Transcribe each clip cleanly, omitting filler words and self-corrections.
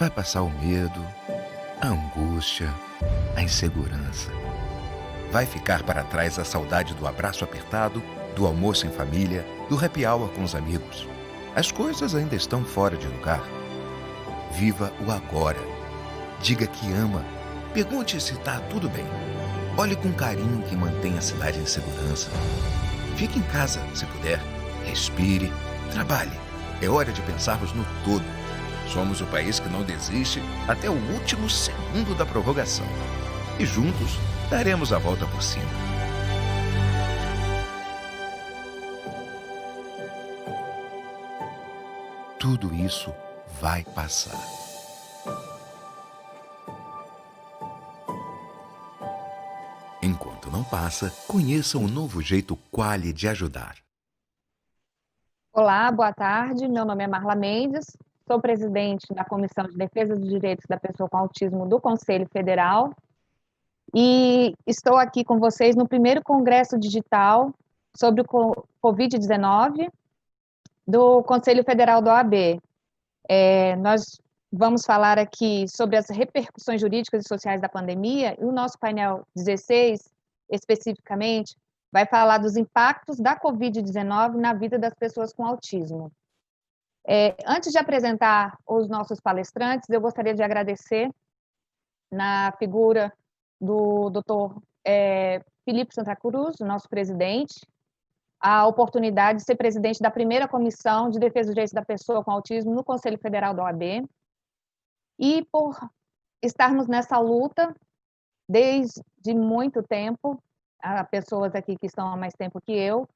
Vai passar o medo, a angústia, a insegurança. Vai ficar para trás a saudade do abraço apertado, do almoço em família, do happy hour com os amigos. As coisas ainda estão fora de lugar. Viva o agora. Diga que ama. Pergunte se está tudo bem. Olhe com carinho que mantém a cidade em segurança. Fique em casa, se puder. Respire. Trabalhe. É hora de pensarmos no todo. Somos o país que não desiste até o último segundo da prorrogação. E juntos daremos a volta por cima. Tudo isso vai passar. Enquanto não passa, conheça o novo jeito Quali de ajudar. Olá, boa tarde. Meu nome é Marla Mendes, sou presidente da Comissão de Defesa dos Direitos da Pessoa com Autismo do Conselho Federal e estou aqui com vocês no primeiro Congresso Digital sobre o Covid-19 do Conselho Federal da OAB. Nós vamos falar aqui sobre as repercussões jurídicas e sociais da pandemia, e o nosso painel 16, especificamente, vai falar dos impactos da Covid-19 na vida das pessoas com autismo. Antes de apresentar os nossos palestrantes, eu gostaria de agradecer, na figura do Dr. Felipe Santa Cruz, nosso presidente, a oportunidade de ser presidente da primeira Comissão de Defesa dos Direitos da Pessoa com Autismo no Conselho Federal da OAB, e por estarmos nessa luta desde muito tempo. Há pessoas aqui que estão há mais tempo que eu,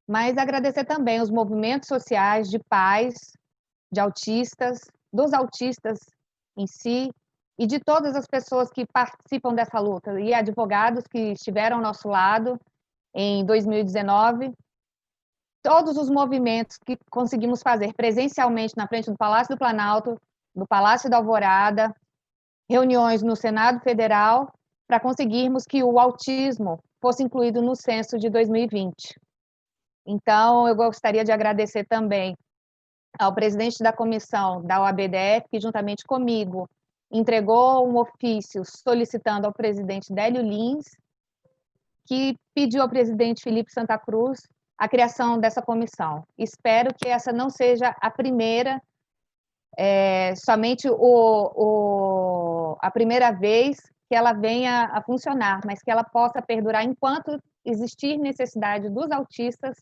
mas agradecer também os movimentos sociais de pais, de autistas, dos autistas em si, e de todas as pessoas que participam dessa luta, e advogados que estiveram ao nosso lado em 2019, todos os movimentos que conseguimos fazer presencialmente na frente do Palácio do Planalto, do Palácio da Alvorada, reuniões no Senado Federal, para conseguirmos que o autismo fosse incluído no censo de 2020. Então, eu gostaria de agradecer também ao presidente da comissão da OABDF, que juntamente comigo entregou um ofício solicitando ao presidente Délio Lins, que pediu ao presidente Felipe Santa Cruz a criação dessa comissão. Espero que essa não seja a primeira, somente a primeira vez que ela venha a funcionar, mas que ela possa perdurar enquanto existir necessidade dos autistas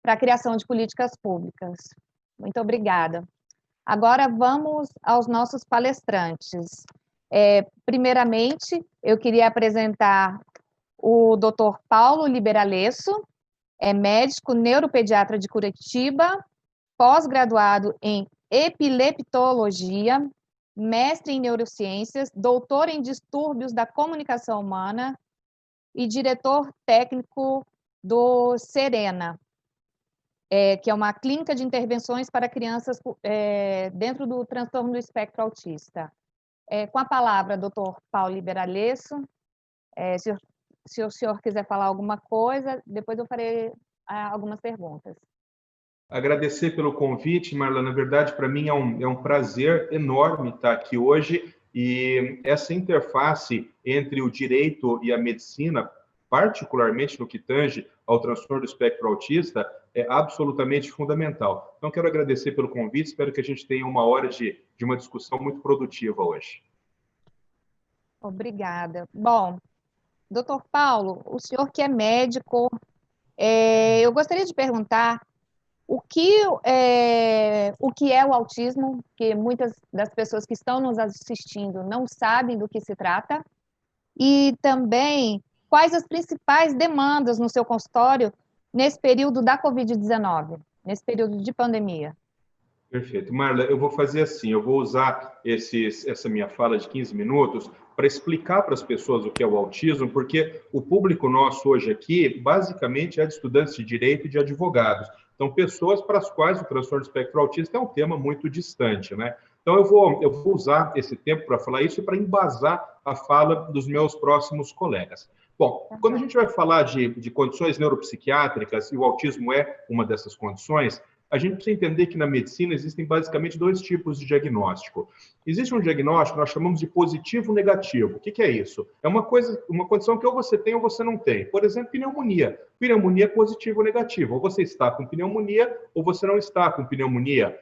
para a criação de políticas públicas. Muito obrigada. Agora vamos aos nossos palestrantes. Primeiramente, eu queria apresentar o Dr. Paulo Liberalesso, médico neuropediatra de Curitiba, pós-graduado em epileptologia, mestre em neurociências, doutor em distúrbios da comunicação humana e diretor técnico do Serena, que é uma clínica de intervenções para crianças dentro do transtorno do espectro autista. Com a palavra, doutor Paulo Liberalesso, se o senhor quiser falar alguma coisa, depois eu farei algumas perguntas. Agradecer pelo convite, Marla. Na verdade, para mim é um prazer enorme estar aqui hoje, e essa interface entre o direito e a medicina, particularmente no que tange ao transtorno do espectro autista, é absolutamente fundamental. Então, quero agradecer pelo convite, espero que a gente tenha uma hora de uma discussão muito produtiva hoje. Obrigada. Bom, doutor Paulo, o senhor que é médico, eu gostaria de perguntar o que é o autismo, que muitas das pessoas que estão nos assistindo não sabem do que se trata, e também quais as principais demandas no seu consultório nesse período da Covid-19, nesse período de pandemia. Perfeito. Marla, eu vou fazer assim, eu vou usar essa minha fala de 15 minutos para explicar para as pessoas o que é o autismo, porque o público nosso hoje aqui, basicamente, é de estudantes de direito e de advogados. Então, pessoas para as quais o transtorno do espectro autista é um tema muito distante, né? Então, eu vou usar esse tempo para falar isso e para embasar a fala dos meus próximos colegas. Bom, quando a gente vai falar de condições neuropsiquiátricas, e o autismo é uma dessas condições, a gente precisa entender que na medicina existem basicamente dois tipos de diagnóstico. Existe um diagnóstico que nós chamamos de positivo-negativo. O que é isso? É uma condição que ou você tem ou você não tem. Por exemplo, pneumonia. Pneumonia é positivo ou negativo. Ou você está com pneumonia ou você não está com pneumonia.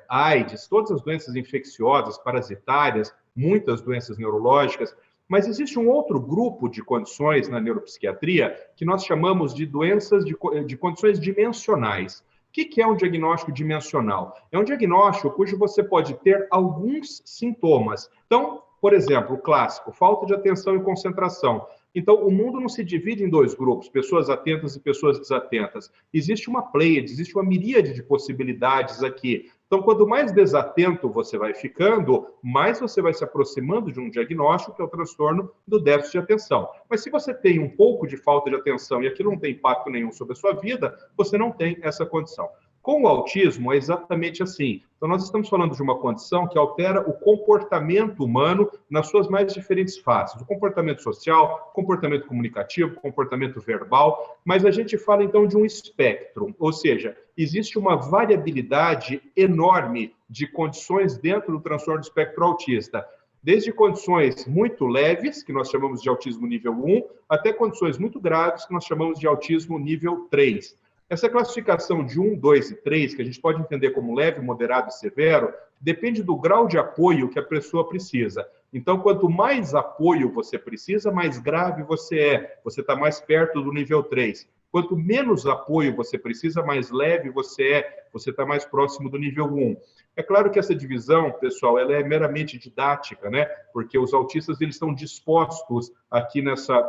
AIDS, todas as doenças infecciosas, parasitárias, muitas doenças neurológicas. Mas existe um outro grupo de condições na neuropsiquiatria que nós chamamos de doenças de condições dimensionais. O que é um diagnóstico dimensional? É um diagnóstico cujo você pode ter alguns sintomas. Então, por exemplo, o clássico, falta de atenção e concentração. Então, o mundo não se divide em dois grupos, pessoas atentas e pessoas desatentas. Existe uma pleiade, existe uma miríade de possibilidades aqui. Então, quanto mais desatento você vai ficando, mais você vai se aproximando de um diagnóstico, que é o transtorno do déficit de atenção. Mas se você tem um pouco de falta de atenção e aquilo não tem impacto nenhum sobre a sua vida, você não tem essa condição. Com o autismo, é exatamente assim. Então, nós estamos falando de uma condição que altera o comportamento humano nas suas mais diferentes faces. O comportamento social, comportamento comunicativo, comportamento verbal. Mas a gente fala, então, de um espectro. Ou seja, existe uma variabilidade enorme de condições dentro do transtorno do espectro autista. Desde condições muito leves, que nós chamamos de autismo nível 1, até condições muito graves, que nós chamamos de autismo nível 3. Essa classificação de 1, 2 e 3, que a gente pode entender como leve, moderado e severo, depende do grau de apoio que a pessoa precisa. Então, quanto mais apoio você precisa, mais grave você é. Você está mais perto do nível 3. Quanto menos apoio você precisa, mais leve você é. Você está mais próximo do nível 1. É claro que essa divisão, pessoal, ela é meramente didática, né? Porque os autistas eles estão dispostos aqui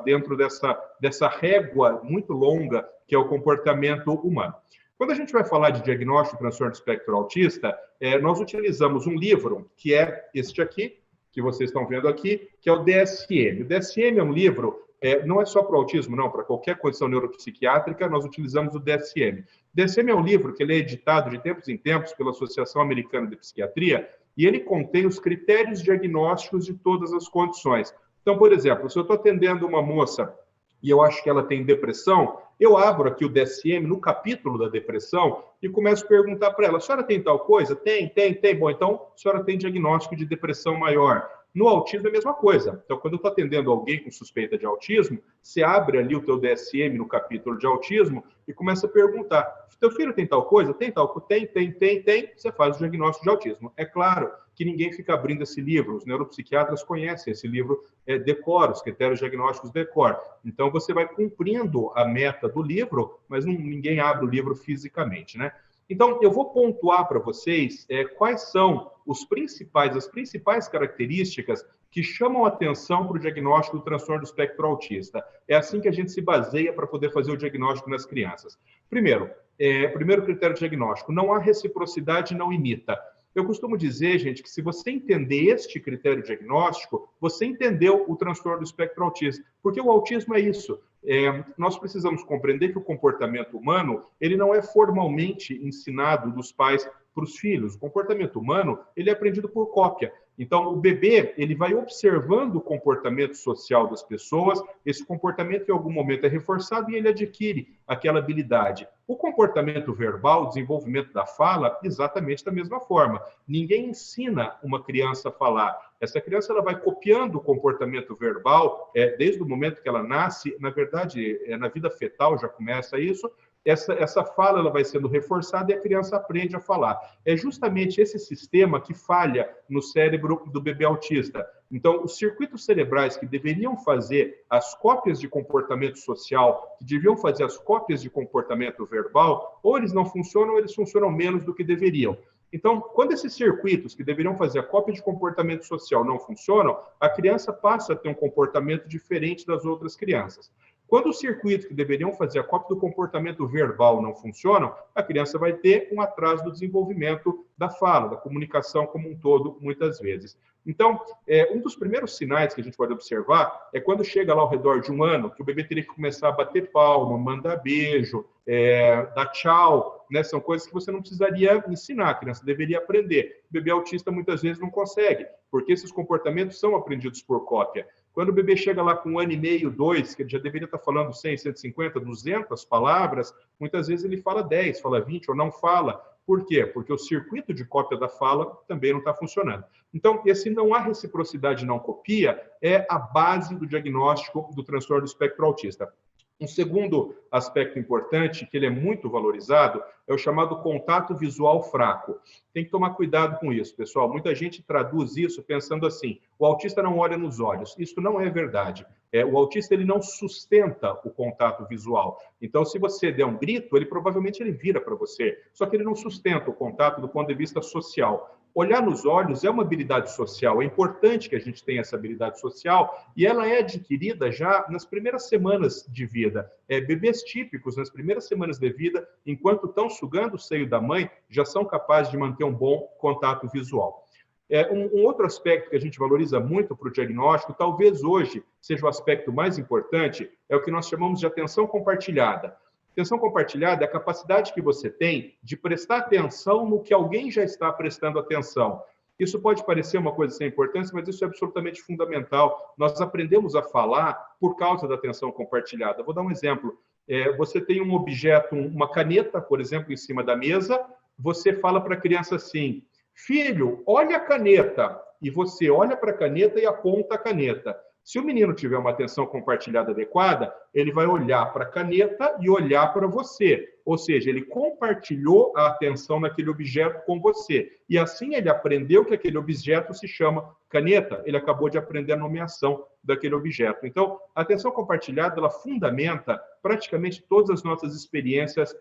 dentro dessa régua muito longa que é o comportamento humano. Quando a gente vai falar de diagnóstico de transtorno do espectro autista, nós utilizamos um livro, que é este aqui, que vocês estão vendo aqui, que é o DSM. O DSM é um livro, não é só para o autismo, não, para qualquer condição neuropsiquiátrica, nós utilizamos o DSM. O DSM é um livro que ele é editado de tempos em tempos pela Associação Americana de Psiquiatria, e ele contém os critérios diagnósticos de todas as condições. Então, por exemplo, se eu estou atendendo uma moça e eu acho que ela tem depressão, eu abro aqui o DSM no capítulo da depressão e começo a perguntar para ela, a senhora tem tal coisa? Tem. Bom, então a senhora tem diagnóstico de depressão maior. No autismo é a mesma coisa. Então, quando eu estou atendendo alguém com suspeita de autismo, você abre ali o teu DSM no capítulo de autismo e começa a perguntar, teu filho tem tal coisa? Tem tal coisa? Tem. Você faz o diagnóstico de autismo. É claro que ninguém fica abrindo esse livro. Os neuropsiquiatras conhecem esse livro decor, os critérios diagnósticos decor. Então, você vai cumprindo a meta do livro, mas ninguém abre o livro fisicamente, né? Então, eu vou pontuar para vocês quais são as principais características que chamam a atenção para o diagnóstico do transtorno do espectro autista. É assim que a gente se baseia para poder fazer o diagnóstico nas crianças. Primeiro critério diagnóstico, não há reciprocidade, não imita. Eu costumo dizer, gente, que se você entender este critério diagnóstico, você entendeu o transtorno do espectro autista, porque o autismo é isso. Nós precisamos compreender que o comportamento humano, ele não é formalmente ensinado dos pais para os filhos. O comportamento humano, ele é aprendido por cópia. Então, o bebê, ele vai observando o comportamento social das pessoas, esse comportamento em algum momento é reforçado e ele adquire aquela habilidade. O comportamento verbal, o desenvolvimento da fala, exatamente da mesma forma. Ninguém ensina uma criança a falar. Essa criança ela vai copiando o comportamento verbal desde o momento que ela nasce. Na verdade, na vida fetal já começa isso. Essa fala ela vai sendo reforçada e a criança aprende a falar. É justamente esse sistema que falha no cérebro do bebê autista. Então, os circuitos cerebrais que deveriam fazer as cópias de comportamento social, que deviam fazer as cópias de comportamento verbal, ou eles não funcionam, ou eles funcionam menos do que deveriam. Então, quando esses circuitos que deveriam fazer a cópia de comportamento social não funcionam, a criança passa a ter um comportamento diferente das outras crianças. Quando os circuitos que deveriam fazer a cópia do comportamento verbal não funcionam, a criança vai ter um atraso do desenvolvimento da fala, da comunicação como um todo, muitas vezes. Então, um dos primeiros sinais que a gente pode observar é quando chega lá ao redor de 1 ano, que o bebê teria que começar a bater palma, mandar beijo, dar tchau, né? São coisas que você não precisaria ensinar, a criança deveria aprender. O bebê autista muitas vezes não consegue, porque esses comportamentos são aprendidos por cópia. Quando o bebê chega lá com 1 ano e meio, 2, que ele já deveria estar falando 100, 150, 200 palavras, muitas vezes ele fala 10, fala 20 ou não fala. Por quê? Porque o circuito de cópia da fala também não está funcionando. Então, esse não há reciprocidade, não copia, é a base do diagnóstico do transtorno do espectro autista. Um segundo aspecto importante, que ele é muito valorizado, é o chamado contato visual fraco. Tem que tomar cuidado com isso, pessoal. Muita gente traduz isso pensando assim, o autista não olha nos olhos. Isso não é verdade. O autista ele não sustenta o contato visual. Então, se você der um grito, ele provavelmente vira para você. Só que ele não sustenta o contato do ponto de vista social. Olhar nos olhos é uma habilidade social, é importante que a gente tenha essa habilidade social e ela é adquirida já nas primeiras semanas de vida. Bebês típicos, nas primeiras semanas de vida, enquanto estão sugando o seio da mãe, já são capazes de manter um bom contato visual. Um outro aspecto que a gente valoriza muito para o diagnóstico, talvez hoje seja o aspecto mais importante, é o que nós chamamos de atenção compartilhada. Atenção compartilhada é a capacidade que você tem de prestar atenção no que alguém já está prestando atenção. Isso pode parecer uma coisa sem importância, mas isso é absolutamente fundamental. Nós aprendemos a falar por causa da atenção compartilhada. Vou dar um exemplo. Você tem um objeto, uma caneta, por exemplo, em cima da mesa, você fala para a criança assim, filho, olha a caneta. E você olha para a caneta e aponta a caneta. Se o menino tiver uma atenção compartilhada adequada, ele vai olhar para a caneta e olhar para você. Ou seja, ele compartilhou a atenção naquele objeto com você. E assim ele aprendeu que aquele objeto se chama caneta. Ele acabou de aprender a nomeação daquele objeto. Então, a atenção compartilhada, ela fundamenta praticamente todas as nossas experiências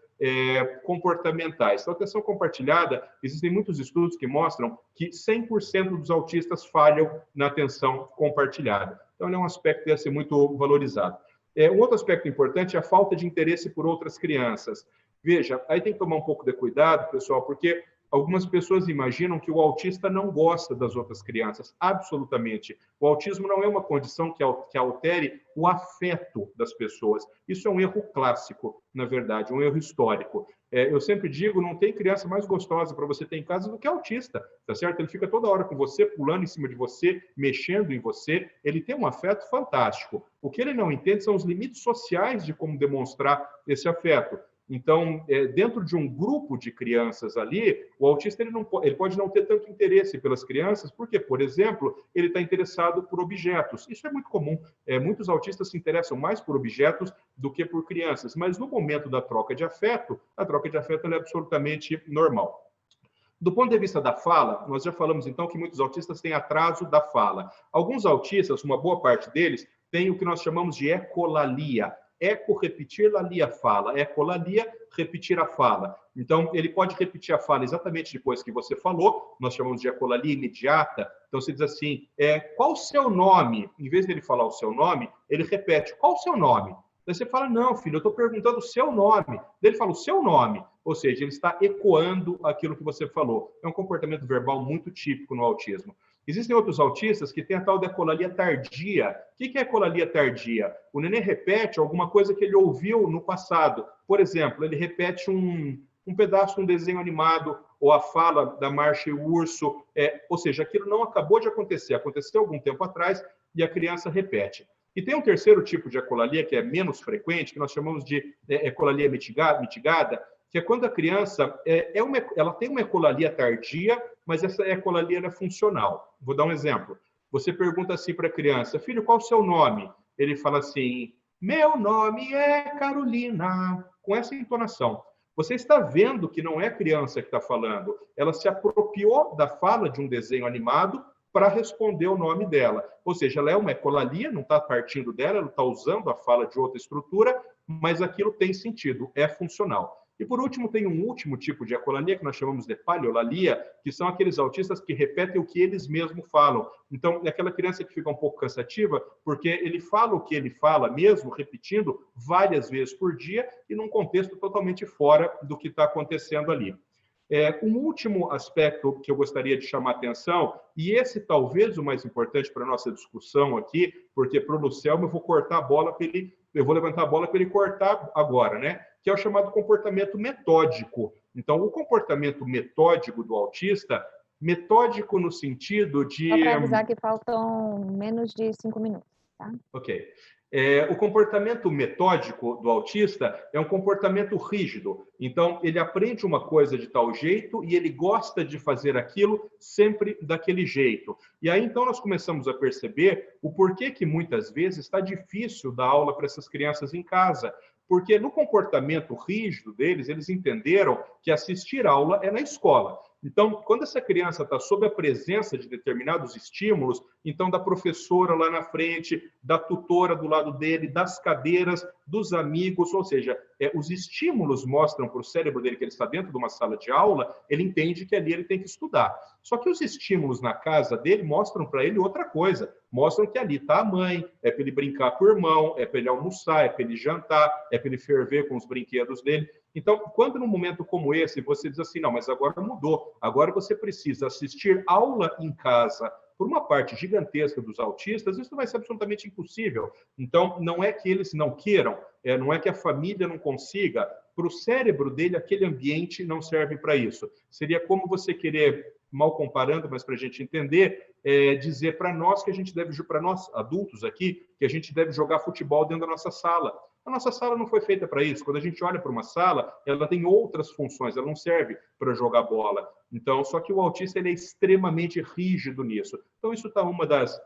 comportamentais. Então, a atenção compartilhada, existem muitos estudos que mostram que 100% dos autistas falham na atenção compartilhada. Então, é um aspecto que deve ser muito valorizado. Um outro aspecto importante é a falta de interesse por outras crianças. Veja, aí tem que tomar um pouco de cuidado, pessoal, porque algumas pessoas imaginam que o autista não gosta das outras crianças. Absolutamente. O autismo não é uma condição que altere o afeto das pessoas. Isso é um erro clássico, na verdade, um erro histórico. Eu sempre digo, não tem criança mais gostosa para você ter em casa do que autista, tá certo? Ele fica toda hora com você, pulando em cima de você, mexendo em você. Ele tem um afeto fantástico. O que ele não entende são os limites sociais de como demonstrar esse afeto. Então, dentro de um grupo de crianças ali, o autista ele pode não ter tanto interesse pelas crianças, porque, por exemplo, ele está interessado por objetos. Isso é muito comum. Muitos autistas se interessam mais por objetos do que por crianças. Mas no momento da troca de afeto, a troca de afeto é absolutamente normal. Do ponto de vista da fala, nós já falamos então que muitos autistas têm atraso da fala. Alguns autistas, uma boa parte deles, têm o que nós chamamos de ecolalia. Eco, repetir, lalia, fala. Ecolalia, repetir a fala. Então, ele pode repetir a fala exatamente depois que você falou, nós chamamos de ecolalia imediata. Então, você diz assim, qual o seu nome? Em vez de ele falar o seu nome, ele repete, qual o seu nome? Daí você fala, não, filho, eu estou perguntando o seu nome. Daí ele fala o seu nome. Ou seja, ele está ecoando aquilo que você falou. É um comportamento verbal muito típico no autismo. Existem outros autistas que têm a tal da ecolalia tardia. O que é ecolalia tardia? O neném repete alguma coisa que ele ouviu no passado. Por exemplo, ele repete um pedaço de um desenho animado ou a fala da Marcha e o Urso. Ou seja, aquilo não acabou de acontecer. Aconteceu algum tempo atrás e a criança repete. E tem um terceiro tipo de ecolalia que é menos frequente, que nós chamamos de ecolalia mitigada, que é quando a criança ela tem uma ecolalia tardia, mas essa ecolalia é funcional. Vou dar um exemplo. Você pergunta assim para a criança, filho, qual o seu nome? Ele fala assim, meu nome é Carolina, com essa entonação. Você está vendo que não é a criança que está falando, ela se apropriou da fala de um desenho animado para responder o nome dela. Ou seja, ela é uma ecolalia, não está partindo dela, ela está usando a fala de outra estrutura, mas aquilo tem sentido, é funcional. E, por último, tem um último tipo de ecolalia, que nós chamamos de paleolalia, que são aqueles autistas que repetem o que eles mesmos falam. Então, é aquela criança que fica um pouco cansativa, porque ele fala o que ele fala mesmo, repetindo várias vezes por dia, e num contexto totalmente fora do que está acontecendo ali. Um último aspecto que eu gostaria de chamar a atenção, e esse talvez o mais importante para a nossa discussão aqui, porque para o Lucelmo eu vou cortar a bola para ele, eu vou levantar a bola para ele cortar agora, né? Que é o chamado comportamento metódico. Então, o comportamento metódico do autista, metódico no sentido de... Só para avisar que faltam menos de 5 minutos, tá? Ok. O comportamento metódico do autista é um comportamento rígido. Então, ele aprende uma coisa de tal jeito e ele gosta de fazer aquilo sempre daquele jeito. E aí, então, nós começamos a perceber o porquê que muitas vezes está difícil dar aula para essas crianças em casa. Porque no comportamento rígido deles, eles entenderam que assistir aula é na escola. Então, quando essa criança está sob a presença de determinados estímulos, então da professora lá na frente, da tutora do lado dele, das cadeiras, dos amigos, ou seja, os estímulos mostram para o cérebro dele que ele está dentro de uma sala de aula, ele entende que ali ele tem que estudar. Só que os estímulos na casa dele mostram para ele outra coisa, mostram que ali está a mãe, é para ele brincar com o irmão, é para ele almoçar, é para ele jantar, é para ele ferver com os brinquedos dele. Então, quando num momento como esse, você diz assim, não, mas agora mudou, agora você precisa assistir aula em casa, por uma parte gigantesca dos autistas, isso vai ser absolutamente impossível. Então, não é que eles não queiram, não é que a família não consiga, para o cérebro dele, aquele ambiente não serve para isso. Seria como você querer, mal comparando, mas para a gente entender, dizer para nós que a gente deve, para nós adultos aqui, que a gente deve jogar futebol dentro da nossa sala. A nossa sala não foi feita para isso. Quando a gente olha para uma sala, ela tem outras funções, ela não serve para jogar bola. Então, só que o autista ele é extremamente rígido nisso. Então, isso está uma das,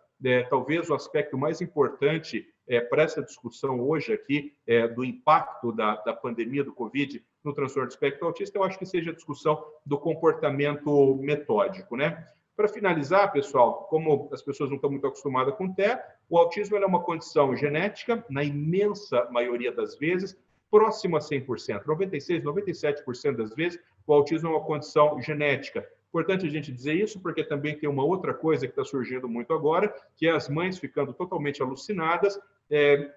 talvez o aspecto mais importante para essa discussão hoje aqui, do impacto da pandemia do Covid no transtorno do espectro autista, eu acho que seja a discussão do comportamento metódico, né? Para finalizar, pessoal, como as pessoas não estão muito acostumadas com TEA, o autismo é uma condição genética, na imensa maioria das vezes, próximo a 100%. 96%, 97% das vezes, o autismo é uma condição genética. Importante a gente dizer isso, porque também tem uma outra coisa que está surgindo muito agora, que é as mães ficando totalmente alucinadas,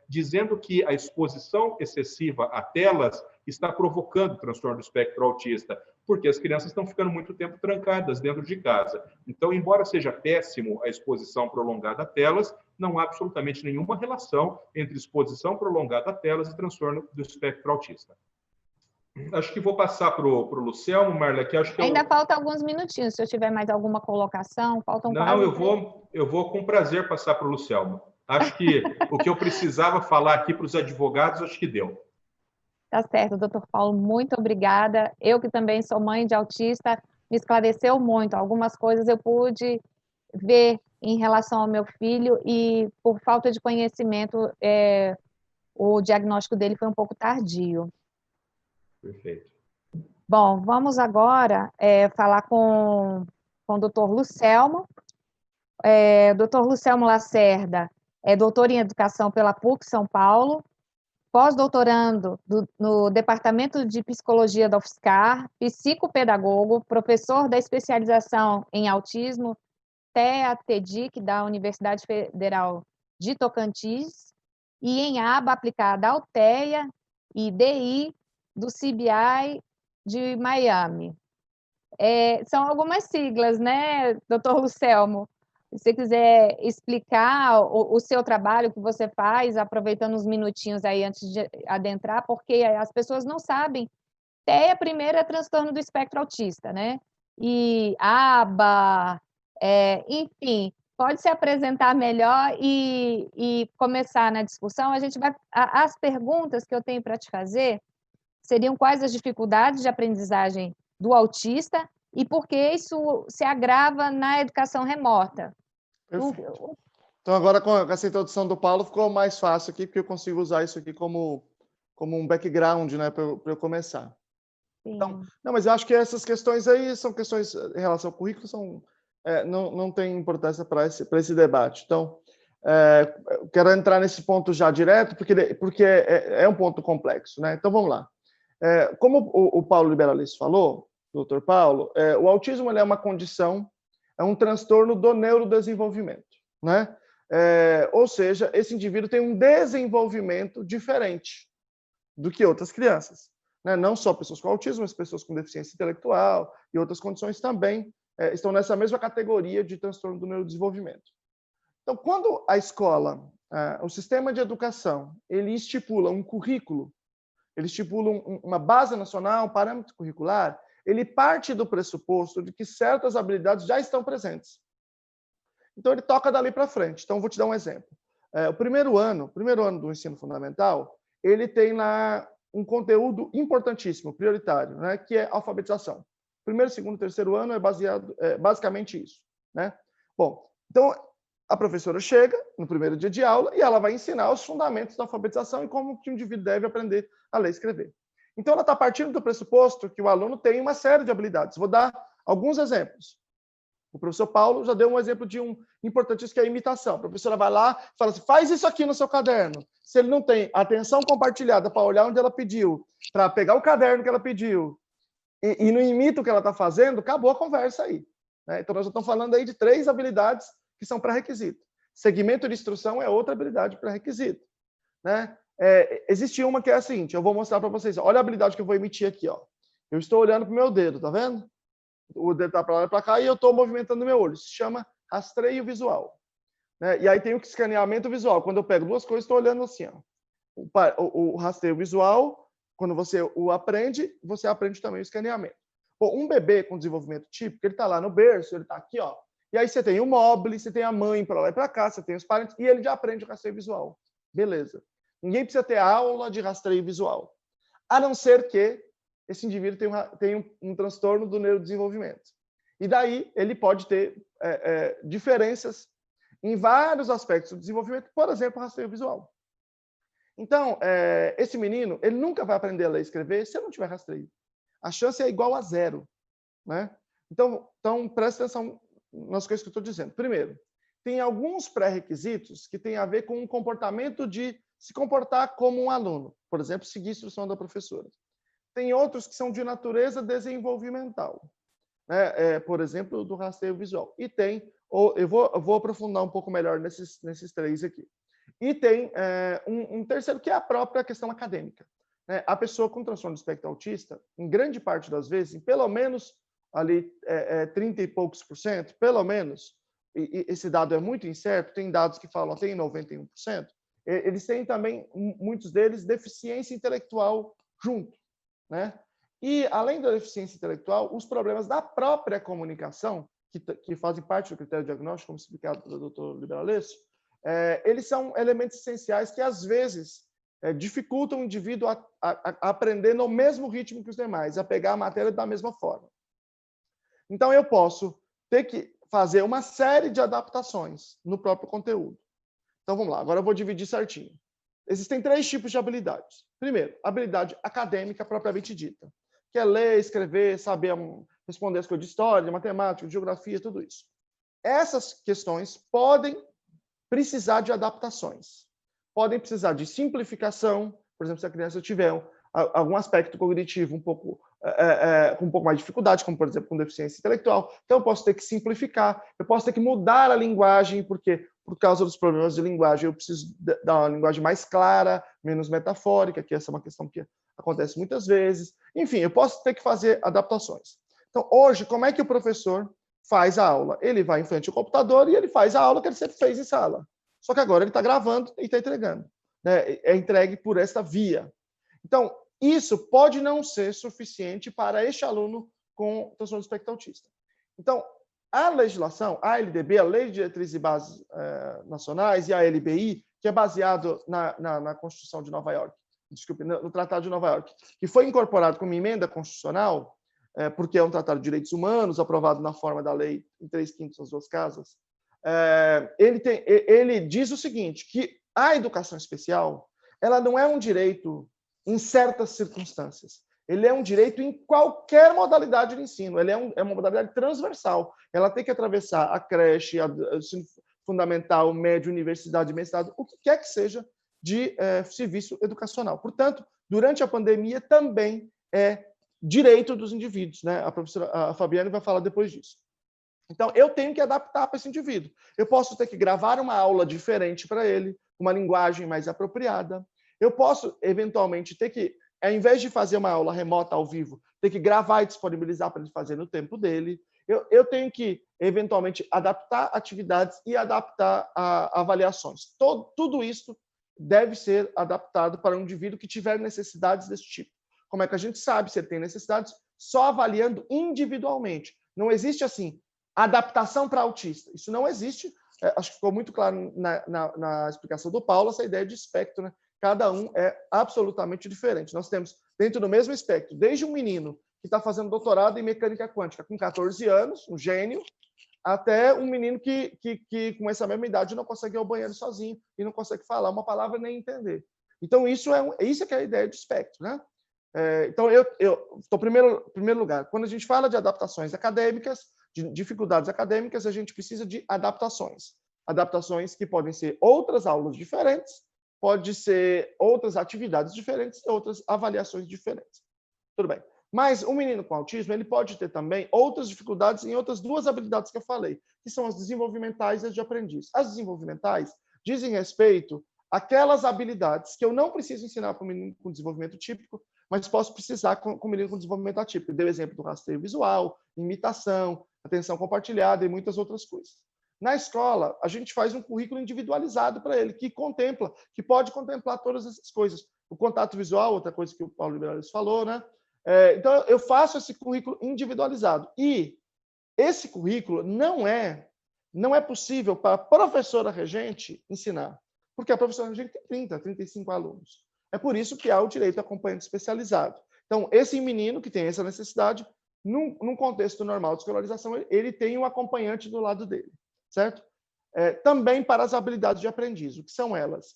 dizendo que a exposição excessiva a telas está provocando transtorno do espectro autista, porque as crianças estão ficando muito tempo trancadas dentro de casa. Então, embora seja péssimo a exposição prolongada a telas, não há absolutamente nenhuma relação entre exposição prolongada a telas e transtorno do espectro autista. Acho que vou passar para o Luciano, Marla, que acho que ainda falta alguns minutinhos. Se eu tiver mais alguma colocação, faltam não, quase... eu vou com prazer passar para o Luciano. Acho que o que eu precisava falar aqui para os advogados, acho que deu. Tá certo, doutor Paulo, muito obrigada. Eu que também sou mãe de autista, me esclareceu muito. Algumas coisas eu pude ver em relação ao meu filho e, por falta de conhecimento, o diagnóstico dele foi um pouco tardio. Perfeito. Bom, vamos agora falar com o doutor Lucelmo. Doutor Lucelmo Lacerda é doutor em Educação pela PUC São Paulo, pós-doutorando no Departamento de Psicologia da UFSCar, psicopedagogo, professor da especialização em autismo TEA-TEDIC da Universidade Federal de Tocantins e em aba aplicada ao TEA e DI do CBI de Miami. São algumas siglas, né, doutor Lucelmo? Se você quiser explicar o seu trabalho que você faz, aproveitando uns minutinhos aí antes de adentrar, porque as pessoas não sabem. TEA primeiro é transtorno do espectro autista, né? E ABA, enfim, pode se apresentar melhor e começar na discussão. As perguntas que eu tenho para te fazer seriam quais as dificuldades de aprendizagem do autista e por que isso se agrava na educação remota. Perfeito. Então, agora com essa introdução do Paulo, ficou mais fácil aqui, porque eu consigo usar isso aqui como um background, né, para eu começar. Sim. Então, não, mas eu acho que essas questões aí são questões em relação ao currículo, não tem importância para esse debate. Então, eu quero entrar nesse ponto já direto, porque é um ponto complexo, né? Então, vamos lá. Como o Paulo Liberalice falou, doutor Paulo, o autismo ele é uma condição, é um transtorno do neurodesenvolvimento, né? Ou seja, esse indivíduo tem um desenvolvimento diferente do que outras crianças, né? Não só pessoas com autismo, mas pessoas com deficiência intelectual e outras condições também estão nessa mesma categoria de transtorno do neurodesenvolvimento. Então, quando a escola, o sistema de educação, ele estipula um currículo, ele estipula uma base nacional, um parâmetro curricular, ele parte do pressuposto de que certas habilidades já estão presentes. Então, ele toca dali para frente. Então, vou te dar um exemplo. o primeiro ano do ensino fundamental, ele tem lá um conteúdo importantíssimo, prioritário, né, que é alfabetização. Primeiro, segundo, terceiro ano é basicamente isso, né? Bom, então a professora chega no primeiro dia de aula e ela vai ensinar os fundamentos da alfabetização e como que o indivíduo deve aprender a ler e escrever. Então ela está partindo do pressuposto que o aluno tem uma série de habilidades. Vou dar alguns exemplos. O professor Paulo já deu um exemplo de um importantíssimo, que é a imitação. A professora vai lá e fala assim, faz isso aqui no seu caderno. Se ele não tem atenção compartilhada para olhar onde ela pediu, para pegar o caderno que ela pediu, e não imita o que ela está fazendo, acabou a conversa aí, né? Então, nós estamos falando aí de 3 habilidades que são pré-requisito. Segmento de instrução é outra habilidade pré-requisito, né? Existe uma que é a seguinte, eu vou mostrar para vocês. Olha a habilidade que eu vou emitir aqui, ó. Eu estou olhando para o meu dedo, tá vendo? O dedo está para lá e para cá e eu estou movimentando o meu olho. Isso se chama rastreio visual, né? E aí tem o escaneamento visual. Quando eu pego 2 coisas, estou olhando assim, ó. O rastreio visual, quando você o aprende, você aprende também o escaneamento. Bom, um bebê com desenvolvimento típico, ele está lá no berço, ele está aqui, ó. E aí você tem o móvel, você tem a mãe para lá e para cá, você tem os parentes, e ele já aprende o rastreio visual. Beleza. Ninguém precisa ter aula de rastreio visual. A não ser que esse indivíduo tenha um transtorno do neurodesenvolvimento. E daí ele pode ter diferenças em vários aspectos do desenvolvimento, por exemplo, rastreio visual. Então, esse menino, ele nunca vai aprender a ler e escrever se ele não tiver rastreio. A chance é igual a 0, né? Então presta atenção nas coisas que eu estou dizendo. Primeiro, tem alguns pré-requisitos que têm a ver com o comportamento de se comportar como um aluno. Por exemplo, seguir a instrução da professora. Tem outros que são de natureza desenvolvimental, né? Por exemplo, do rastreio visual. E tem, eu vou aprofundar um pouco melhor nesses 3 aqui. E tem um terceiro, que é a própria questão acadêmica, né? A pessoa com transtorno do espectro autista, em grande parte das vezes, em pelo menos ali 30 e poucos %, pelo menos, e esse dado é muito incerto, tem dados que falam até em 91%, eles têm também, muitos deles, deficiência intelectual junto, né? E, além da deficiência intelectual, os problemas da própria comunicação, que fazem parte do critério diagnóstico, como explicado pelo Dr. Liberalesso, eles são elementos essenciais que, às vezes, dificultam o indivíduo a aprender no mesmo ritmo que os demais, a pegar a matéria da mesma forma. Então, eu posso ter que fazer uma série de adaptações no próprio conteúdo. Então, vamos lá. Agora eu vou dividir certinho. Existem 3 tipos de habilidades. Primeiro, habilidade acadêmica propriamente dita, que é ler, escrever, saber responder as coisas de história, de matemática, de geografia, tudo isso. Essas questões podem precisar de adaptações. Podem precisar de simplificação, por exemplo, se a criança tiver algum aspecto cognitivo com um pouco mais de dificuldade, como, por exemplo, com deficiência intelectual. Então, eu posso ter que simplificar, eu posso ter que mudar a linguagem, porque, por causa dos problemas de linguagem, eu preciso dar uma linguagem mais clara, menos metafórica, que essa é uma questão que acontece muitas vezes. Enfim, eu posso ter que fazer adaptações. Então, hoje, como é que o professor faz a aula? Ele vai em frente ao computador e ele faz a aula que ele sempre fez em sala. Só que agora ele está gravando e está entregando, né? É entregue por esta via. Então, isso pode não ser suficiente para este aluno com transtorno do espectro autista. Então, a legislação, a LDB, a Lei de Diretrizes e Bases Nacionais, e a LBI, que é baseado na Constituição de Nova York, desculpe, no Tratado de Nova York, que foi incorporado como emenda constitucional, porque é um tratado de direitos humanos, aprovado na forma da lei em 3/5 das 2 casas, ele diz o seguinte, que a educação especial, ela não é um direito em certas circunstâncias. Ele é um direito em qualquer modalidade de ensino. Ele é uma modalidade transversal. Ela tem que atravessar a creche, o ensino fundamental, médio, universidade, mestrado, o que quer que seja de serviço educacional. Portanto, durante a pandemia também é direito dos indivíduos, né? A Fabiane vai falar depois disso. Então, eu tenho que adaptar para esse indivíduo. Eu posso ter que gravar uma aula diferente para ele, uma linguagem mais apropriada. Eu posso, eventualmente, ter que, ao invés de fazer uma aula remota ao vivo, ter que gravar e disponibilizar para ele fazer no tempo dele. Eu tenho que, eventualmente, adaptar atividades e adaptar avaliações. Tudo isso deve ser adaptado para um indivíduo que tiver necessidades desse tipo. Como é que a gente sabe se ele tem necessidades? Só avaliando individualmente. Não existe, assim, adaptação para autista. Isso não existe acho que ficou muito claro na explicação do Paulo, essa ideia de espectro, né? Cada um é absolutamente diferente. Nós temos, dentro do mesmo espectro, desde um menino que está fazendo doutorado em mecânica quântica com 14 anos, um gênio, até um menino que com essa mesma idade não consegue ir ao banheiro sozinho e não consegue falar uma palavra nem entender. Então, isso que é a ideia de espectro, né? Então, em primeiro lugar, quando a gente fala de adaptações acadêmicas, de dificuldades acadêmicas, a gente precisa de adaptações. Adaptações que podem ser outras aulas diferentes, pode ser outras atividades diferentes, outras avaliações diferentes. Tudo bem. Mas o menino com autismo, ele pode ter também outras dificuldades em outras duas habilidades que eu falei, que são as desenvolvimentais e as de aprendiz. As desenvolvimentais dizem respeito àquelas habilidades que eu não preciso ensinar para o menino com desenvolvimento típico, mas posso precisar com o menino com desenvolvimento atípico. Dei o exemplo do rastreio visual, imitação, atenção compartilhada e muitas outras coisas. Na escola, a gente faz um currículo individualizado para ele, que pode contemplar todas essas coisas. O contato visual, outra coisa que o Paulo Liberales falou, né? Então, eu faço esse currículo individualizado. E esse currículo não é possível para a professora regente ensinar, porque a professora regente tem 30, 35 alunos. É por isso que há o direito a acompanhante especializado. Então, esse menino que tem essa necessidade, num contexto normal de escolarização, ele tem um acompanhante do lado dele, certo? Também para as habilidades de aprendiz. O que são elas?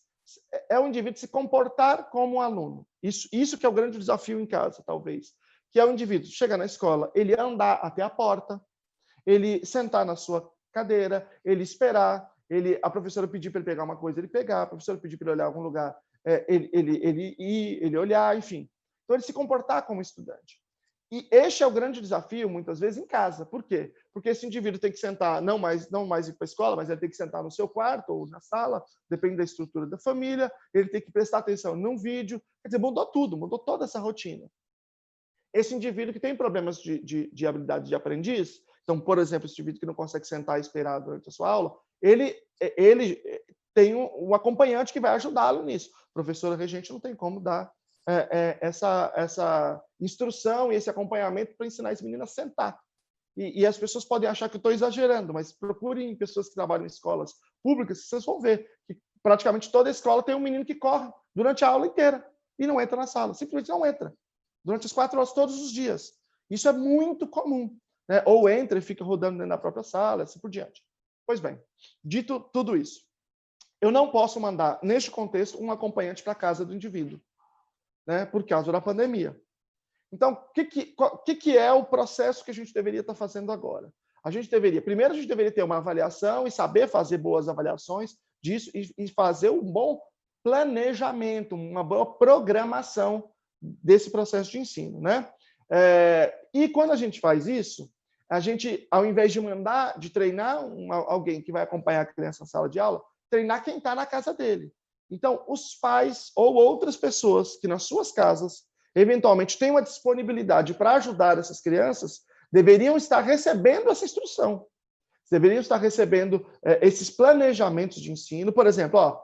É o indivíduo se comportar como um aluno. Isso que é o grande desafio em casa, talvez. Que é o indivíduo chegar na escola, ele andar até a porta, ele sentar na sua cadeira, ele esperar, a professora pedir para ele pegar uma coisa, ele pegar, a professora pedir para ele olhar algum lugar, ele ir, ele olhar, enfim. Então, ele se comportar como estudante. E este é o grande desafio, muitas vezes, em casa. Por quê? Porque esse indivíduo tem que sentar, não mais ir para a escola, mas ele tem que sentar no seu quarto ou na sala, depende da estrutura da família, ele tem que prestar atenção num vídeo. Quer dizer, mudou tudo, mudou toda essa rotina. Esse indivíduo que tem problemas de habilidade de aprendiz, então, por exemplo, esse indivíduo que não consegue sentar e esperar durante a sua aula, ele tem um acompanhante que vai ajudá-lo nisso. A professora regente não tem como dar essa instrução e esse acompanhamento para ensinar esse menino a sentar. E as pessoas podem achar que eu estou exagerando, mas procurem pessoas que trabalham em escolas públicas, vocês vão ver que praticamente toda escola tem um menino que corre durante a aula inteira e não entra na sala, simplesmente não entra, durante as 4 horas, todos os dias. Isso é muito comum, né? Ou entra e fica rodando dentro da própria sala, assim por diante. Pois bem, dito tudo isso, eu não posso mandar, neste contexto, um acompanhante para a casa do indivíduo, né, por causa da pandemia. Então, o que é o processo que a gente deveria estar fazendo agora? Primeiro, a gente deveria ter uma avaliação e saber fazer boas avaliações disso e fazer um bom planejamento, uma boa programação desse processo de ensino, né? E quando a gente faz isso, a gente, ao invés de treinar alguém que vai acompanhar a criança na sala de aula, treinar quem está na casa dele. Então, os pais ou outras pessoas que nas suas casas, eventualmente, têm uma disponibilidade para ajudar essas crianças, deveriam estar recebendo essa instrução. Deveriam estar recebendo esses planejamentos de ensino. Por exemplo,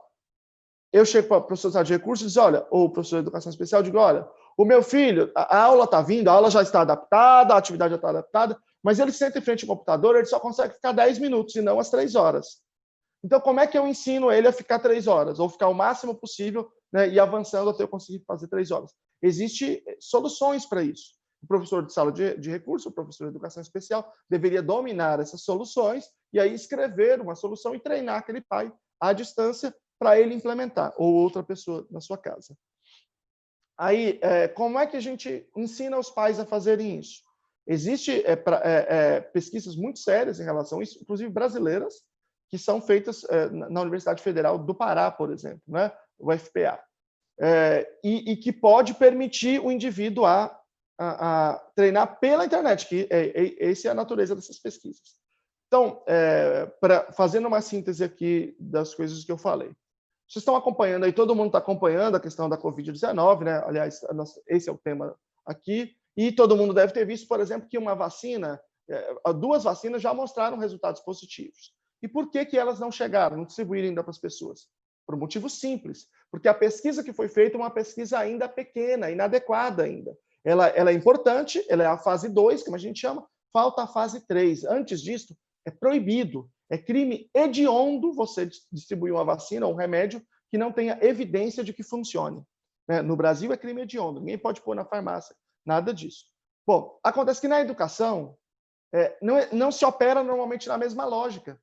eu chego para o professor de recursos e digo, olha, ou o professor de educação especial, digo, olha, o meu filho, a aula está vindo, a aula já está adaptada, a atividade já está adaptada, mas ele senta em frente ao computador, ele só consegue ficar 10 minutos e não as 3 horas. Então, como é que eu ensino ele a ficar 3 horas? Ou ficar o máximo possível, né, e avançando até eu conseguir fazer 3 horas? Existem soluções para isso. O professor de sala de recurso, o professor de educação especial, deveria dominar essas soluções e aí escrever uma solução e treinar aquele pai à distância para ele implementar, ou outra pessoa na sua casa. Aí, como é que a gente ensina os pais a fazerem isso? Existem pesquisas muito sérias em relação a isso, inclusive brasileiras, que são feitas na Universidade Federal do Pará, por exemplo, né? O FPA, e que pode permitir o indivíduo a treinar pela internet, que essa é a natureza dessas pesquisas. Então, fazendo uma síntese aqui das coisas que eu falei. Vocês estão acompanhando aí, todo mundo está acompanhando a questão da Covid-19, né? Aliás, esse é o tema aqui, e todo mundo deve ter visto, por exemplo, que uma vacina, 2 vacinas já mostraram resultados positivos. E por que elas não chegaram, não distribuíram ainda para as pessoas? Por um motivo simples, porque a pesquisa que foi feita é uma pesquisa ainda pequena, inadequada ainda. Ela é importante, ela é a fase 2, como a gente chama, falta a fase 3. Antes disso, é proibido, É crime hediondo você distribuir uma vacina ou um remédio que não tenha evidência de que funcione. Né? No Brasil é crime hediondo, ninguém pode pôr na farmácia, nada disso. Bom, acontece que na educação não se opera normalmente na mesma lógica.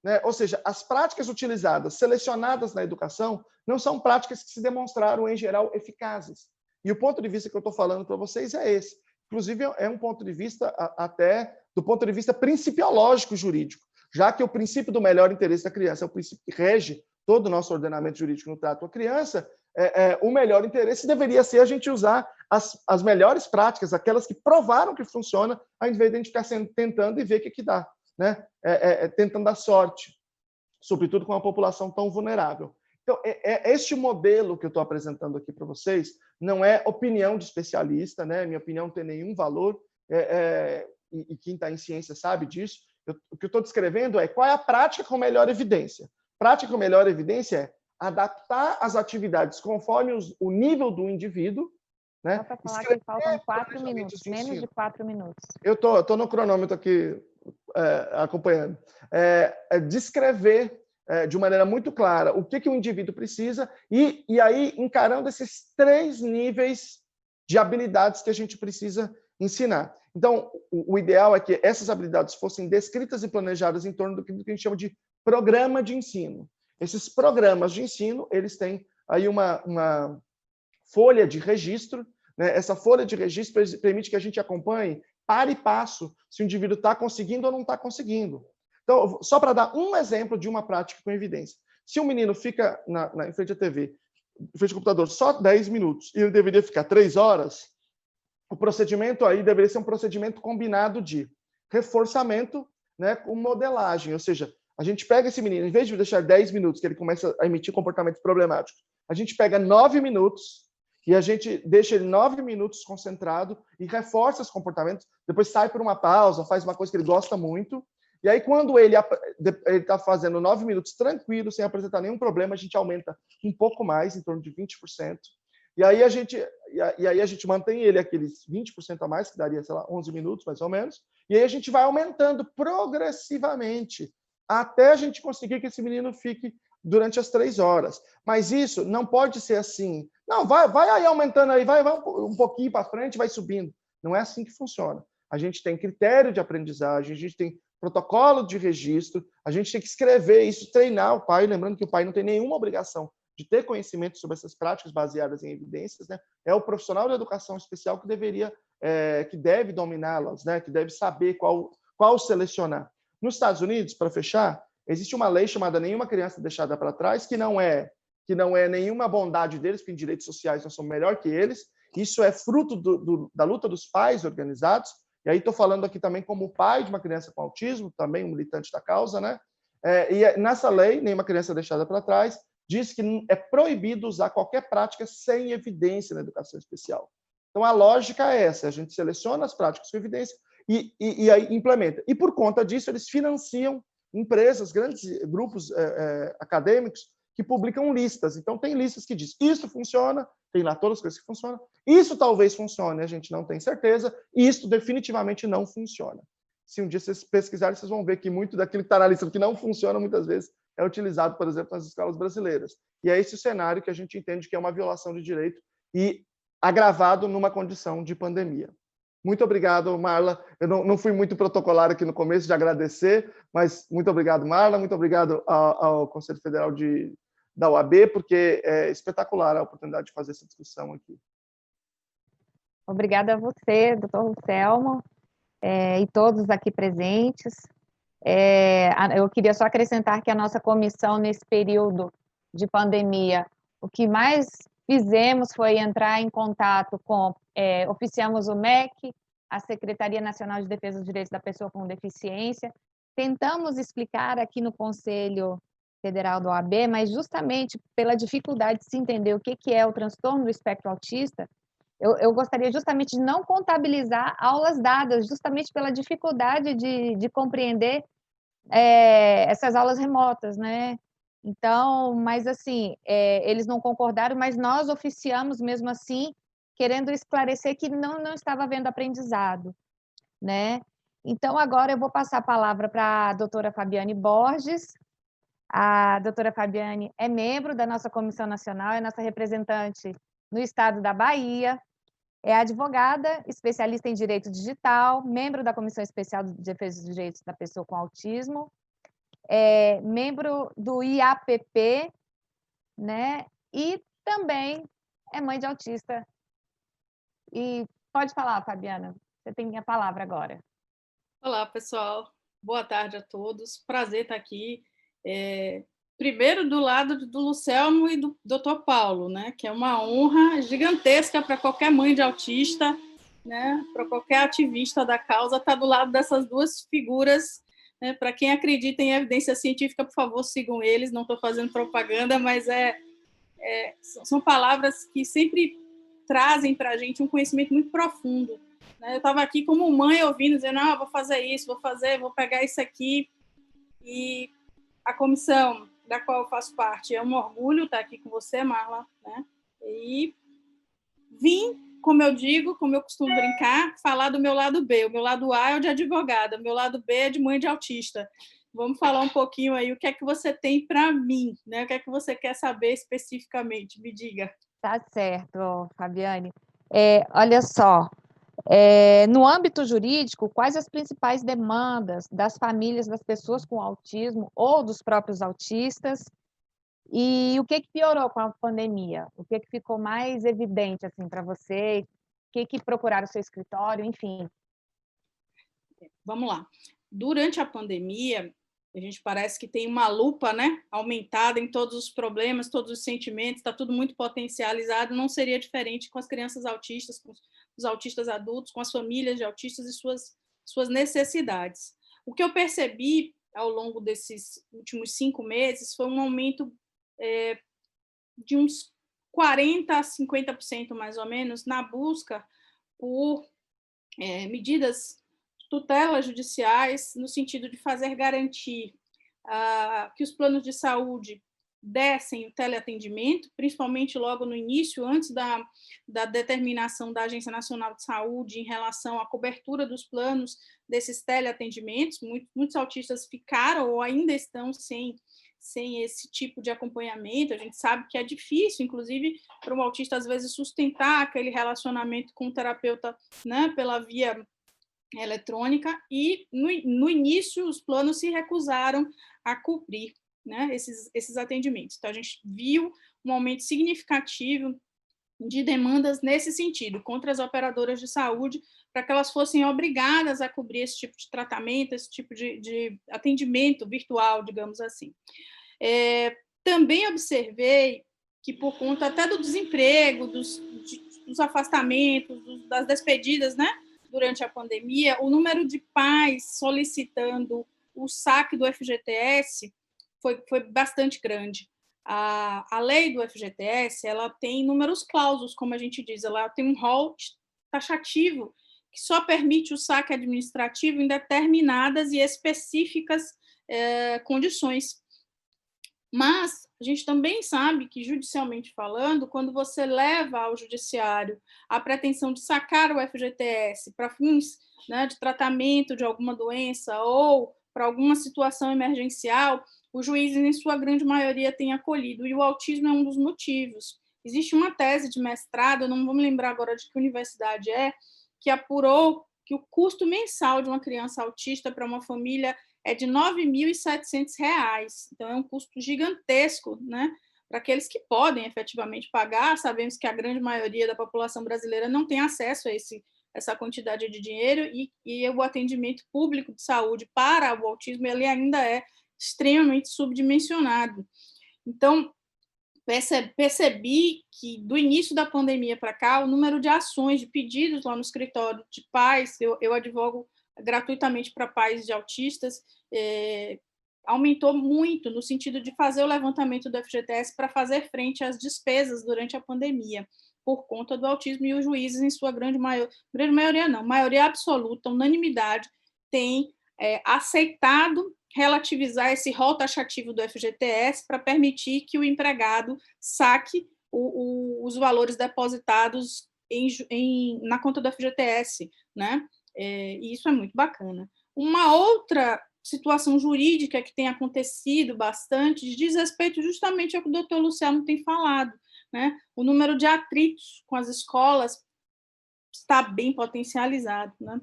Né? Ou seja, as práticas utilizadas, selecionadas na educação, não são práticas que se demonstraram, em geral, eficazes. E o ponto de vista que eu estou falando para vocês é esse. Inclusive, é um ponto de vista até do ponto de vista principiológico jurídico, já que o princípio do melhor interesse da criança é o princípio que rege todo o nosso ordenamento jurídico no trato à criança, o melhor interesse deveria ser a gente usar as melhores práticas, aquelas que provaram que funciona, ao invés de a gente ficar tentando e ver o que dá. Né? Tentando dar sorte, sobretudo com uma população tão vulnerável. Então, este modelo que eu estou apresentando aqui para vocês não é opinião de especialista, né? Minha opinião não tem nenhum valor, e quem está em ciência sabe disso. O que eu estou descrevendo é qual é a prática com melhor evidência. Prática com melhor evidência é adaptar as atividades conforme o nível do indivíduo. Né? Só para falar que faltam 4 minutos, menos de 4 minutos. Eu estou no cronômetro aqui, acompanhando. Descrever de maneira muito clara o que o indivíduo precisa e aí encarando esses 3 níveis de habilidades que a gente precisa ensinar. Então, o ideal é que essas habilidades fossem descritas e planejadas em torno do que a gente chama de programa de ensino. Esses programas de ensino, eles têm aí uma folha de registro, né? Essa folha de registro permite que a gente acompanhe para e passo se o indivíduo está conseguindo ou não está conseguindo. Então, só para dar um exemplo de uma prática com evidência. Se um menino fica em frente à TV, em frente ao computador, só 10 minutos, e ele deveria ficar 3 horas, o procedimento aí deveria ser um procedimento combinado de reforçamento, né, com modelagem. Ou seja, a gente pega esse menino, em vez de deixar 10 minutos, que ele começa a emitir comportamentos problemáticos, a gente pega 9 minutos e a gente deixa ele 9 minutos concentrado e reforça os comportamentos, depois sai por uma pausa, faz uma coisa que ele gosta muito, e aí quando ele está fazendo 9 minutos tranquilo, sem apresentar nenhum problema, a gente aumenta um pouco mais, em torno de 20%, e aí a gente mantém ele aqueles 20% a mais, que daria, sei lá, 11 minutos, mais ou menos, e aí a gente vai aumentando progressivamente, até a gente conseguir que esse menino fique durante as 3 horas. Mas isso não pode ser assim. Não, vai aí aumentando aí, vai um pouquinho para frente, vai subindo. Não é assim que funciona. A gente tem critério de aprendizagem, a gente tem protocolo de registro, a gente tem que escrever isso, treinar o pai, lembrando que o pai não tem nenhuma obrigação de ter conhecimento sobre essas práticas baseadas em evidências, né? É o profissional da educação especial que que deve dominá-las, né? Que deve saber qual selecionar. Nos Estados Unidos, para fechar, existe uma lei chamada Nenhuma Criança Deixada para Trás, que não é nenhuma bondade deles, porque em direitos sociais nós somos melhor que eles. Isso é fruto da luta dos pais organizados. E aí estou falando aqui também como pai de uma criança com autismo, também um militante da causa, né? E nessa lei, Nenhuma Criança Deixada para Trás, diz que é proibido usar qualquer prática sem evidência na educação especial. Então, a lógica é essa, a gente seleciona as práticas com evidência e aí implementa. E, por conta disso, eles financiam empresas, grandes grupos acadêmicos que publicam listas. Então, tem listas que diz isso funciona, tem lá todas as coisas que funcionam, isso talvez funcione, a gente não tem certeza, e isso definitivamente não funciona. Se um dia vocês pesquisarem, vocês vão ver que muito daquilo que está na lista que não funciona, muitas vezes, é utilizado, por exemplo, nas escolas brasileiras. E é esse o cenário que a gente entende que é uma violação de direito e agravado numa condição de pandemia. Muito obrigado, Marla. Eu não fui muito protocolar aqui no começo de agradecer, mas muito obrigado, Marla, muito obrigado ao Conselho Federal da OAB, porque é espetacular a oportunidade de fazer essa discussão aqui. Obrigada a você, doutor Selmo, e todos aqui presentes. Eu queria só acrescentar que a nossa comissão, nesse período de pandemia, o que mais fizemos foi entrar em contato oficiamos o MEC, a Secretaria Nacional de Defesa dos Direitos da Pessoa com Deficiência, tentamos explicar aqui no Conselho Federal do OAB, mas justamente pela dificuldade de se entender o que é o transtorno do espectro autista, eu gostaria justamente de não contabilizar aulas dadas, justamente pela dificuldade de compreender essas aulas remotas, né? Então, mas assim, eles não concordaram, mas nós oficiamos mesmo assim, querendo esclarecer que não estava havendo aprendizado, né? Então, agora eu vou passar a palavra para a doutora Fabiane Borges. A doutora Fabiane é membro da nossa Comissão Nacional, é nossa representante no estado da Bahia, é advogada, especialista em direito digital, membro da Comissão Especial de Defesa dos Direitos da Pessoa com Autismo, é membro do IAPP, né? E também é mãe de autista. E pode falar, Fabiana, você tem minha palavra agora. Olá, pessoal. Boa tarde a todos. Prazer estar aqui. Primeiro do lado do Lucelmo e do Dr. Paulo, né? Que é uma honra gigantesca para qualquer mãe de autista, né? Para qualquer ativista da causa, estar do lado dessas duas figuras. Né? Para quem acredita em evidência científica, por favor, sigam eles. Não estou fazendo propaganda, mas são palavras que sempre trazem para a gente um conhecimento muito profundo. Eu estava aqui como mãe ouvindo, dizendo, vou fazer isso, vou pegar isso aqui. E a comissão da qual eu faço parte é um orgulho estar aqui com você, Marla. Né? E vim, como eu digo, como eu costumo brincar, falar do meu lado B. O meu lado A é o de advogada, o meu lado B é de mãe de autista. Vamos falar um pouquinho aí, o que é que você tem para mim? Né? O que é que você quer saber especificamente? Me diga. Tá certo, Fabiane. Olha só, no âmbito jurídico, quais as principais demandas das famílias das pessoas com autismo ou dos próprios autistas? E o que piorou com a pandemia? O que ficou mais evidente assim, para você? O que procuraram o seu escritório? Enfim. Vamos lá. Durante a pandemia, a gente parece que tem uma lupa, né, aumentada em todos os problemas, todos os sentimentos, está tudo muito potencializado. Não seria diferente com as crianças autistas, com os autistas adultos, com as famílias de autistas e suas necessidades. O que eu percebi ao longo desses últimos 5 meses foi um aumento de uns 40% a 50% mais ou menos na busca por medidas, tutelas judiciais, no sentido de fazer garantir que os planos de saúde dessem o teleatendimento, principalmente logo no início, antes da determinação da Agência Nacional de Saúde em relação à cobertura dos planos desses teleatendimentos. Muitos autistas ficaram ou ainda estão sem esse tipo de acompanhamento. A gente sabe que é difícil, inclusive, para um autista, às vezes, sustentar aquele relacionamento com o terapeuta, né, pela via eletrônica, e no início os planos se recusaram a cobrir, né, esses atendimentos. Então, a gente viu um aumento significativo de demandas nesse sentido, contra as operadoras de saúde, para que elas fossem obrigadas a cobrir esse tipo de tratamento, esse tipo de atendimento virtual, digamos assim. Também observei que, por conta até do desemprego, dos afastamentos, das despedidas, né, durante a pandemia, o número de pais solicitando o saque do FGTS foi bastante grande. A lei do FGTS, ela tem inúmeros clausos, como a gente diz, ela tem um rol taxativo que só permite o saque administrativo em determinadas e específicas condições. Mas a gente também sabe que, judicialmente falando, quando você leva ao judiciário a pretensão de sacar o FGTS para fins, né, de tratamento de alguma doença ou para alguma situação emergencial, os juízes, em sua grande maioria, têm acolhido, e o autismo é um dos motivos. Existe uma tese de mestrado, eu não vou me lembrar agora de que universidade que apurou que o custo mensal de uma criança autista para uma família é de R$ 9.700. Então, é um custo gigantesco, né, para aqueles que podem efetivamente pagar. Sabemos que a grande maioria da população brasileira não tem acesso a essa quantidade de dinheiro, e o atendimento público de saúde para o autismo ele ainda é extremamente subdimensionado. Então, percebi que, do início da pandemia para cá, o número de ações, de pedidos lá no escritório de pais, eu advogo gratuitamente para pais de autistas, aumentou muito, no sentido de fazer o levantamento do FGTS para fazer frente às despesas durante a pandemia, por conta do autismo, e os juízes, em sua maioria absoluta, unanimidade, têm aceitado relativizar esse rol taxativo do FGTS para permitir que o empregado saque os valores depositados na conta do FGTS, né? E isso é muito bacana. Uma outra situação jurídica que tem acontecido bastante diz respeito justamente ao que o doutor Luciano tem falado, né? O número de atritos com as escolas está bem potencializado, né?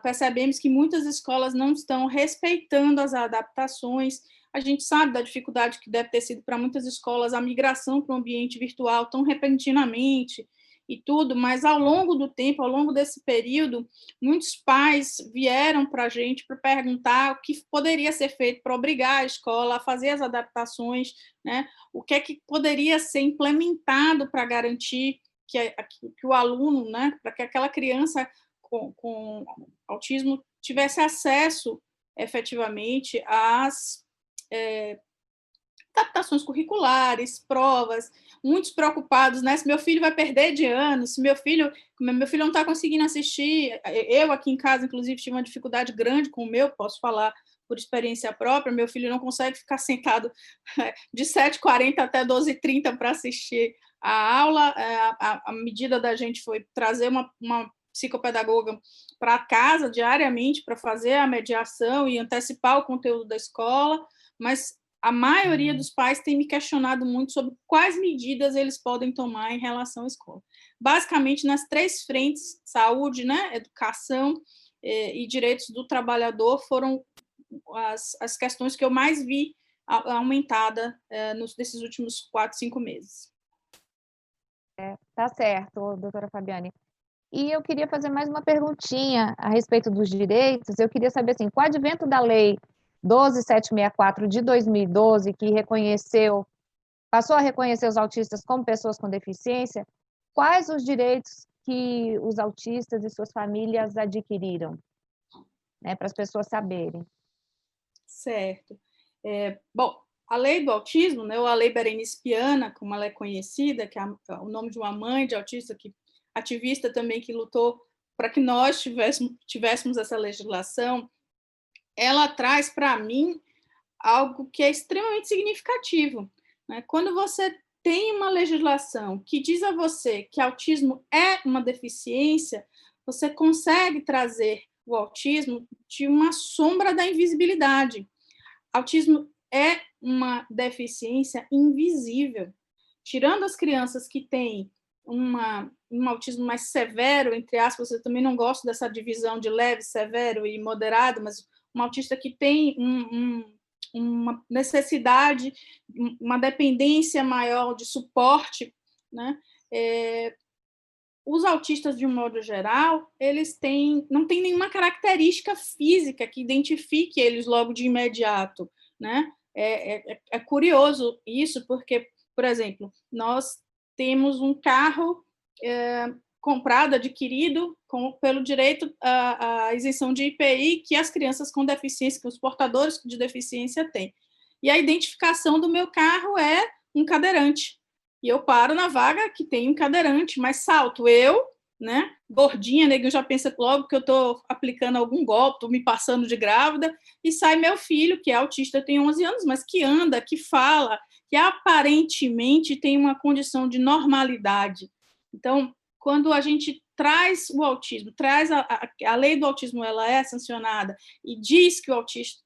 Percebemos que muitas escolas não estão respeitando as adaptações. A gente sabe da dificuldade que deve ter sido para muitas escolas a migração para o ambiente virtual tão repentinamente e tudo, mas ao longo do tempo, ao longo desse período, muitos pais vieram para a gente para perguntar o que poderia ser feito para obrigar a escola a fazer as adaptações, né? O que é que poderia ser implementado para garantir que o aluno, né, para que aquela criança com autismo tivesse acesso efetivamente às adaptações curriculares, provas, muitos preocupados, né? Se meu filho vai perder de ano, se meu filho não está conseguindo assistir. Eu aqui em casa, inclusive, tive uma dificuldade grande com o meu, posso falar por experiência própria, meu filho não consegue ficar sentado de 7h40 até 12h30 para assistir a aula. A medida da gente foi trazer uma psicopedagoga para casa diariamente para fazer a mediação e antecipar o conteúdo da escola, mas a maioria dos pais tem me questionado muito sobre quais medidas eles podem tomar em relação à escola. Basicamente, nas 3 frentes, saúde, né, educação e direitos do trabalhador, foram as questões que eu mais vi aumentada nesses últimos 4, 5 meses. Tá certo, doutora Fabiane. E eu queria fazer mais uma perguntinha a respeito dos direitos. Eu queria saber, assim, com o advento da Lei 12.764 de 2012, que passou a reconhecer os autistas como pessoas com deficiência, quais os direitos que os autistas e suas famílias adquiriram, né, para as pessoas saberem? Certo. Bom, a lei do autismo, né, ou a lei Berenice Piana, como ela é conhecida, que é o nome de uma mãe de autista, ativista também, que lutou para que nós tivéssemos essa legislação, ela traz para mim algo que é extremamente significativo, né? Quando você tem uma legislação que diz a você que autismo é uma deficiência, você consegue trazer o autismo de uma sombra da invisibilidade. Autismo é uma deficiência invisível. Tirando as crianças que têm um autismo mais severo, entre aspas, eu também não gosto dessa divisão de leve, severo e moderado, mas um autista que tem uma necessidade, uma dependência maior de suporte, né? Os autistas, de um modo geral, eles não têm nenhuma característica física que identifique eles logo de imediato, né? É curioso isso, porque, por exemplo, nós temos um carro comprado, adquirido pelo direito à isenção de IPI que as crianças com deficiência, que os portadores de deficiência têm. E a identificação do meu carro é um cadeirante. E eu paro na vaga que tem um cadeirante, mas salto eu, né, gordinha, nego já pensa logo que eu estou aplicando algum golpe, estou me passando de grávida, e sai meu filho, que é autista, tem 11 anos, mas que anda, que fala, que aparentemente tem uma condição de normalidade. Então, quando a gente traz o autismo, traz a lei do autismo, ela é sancionada e diz que o autista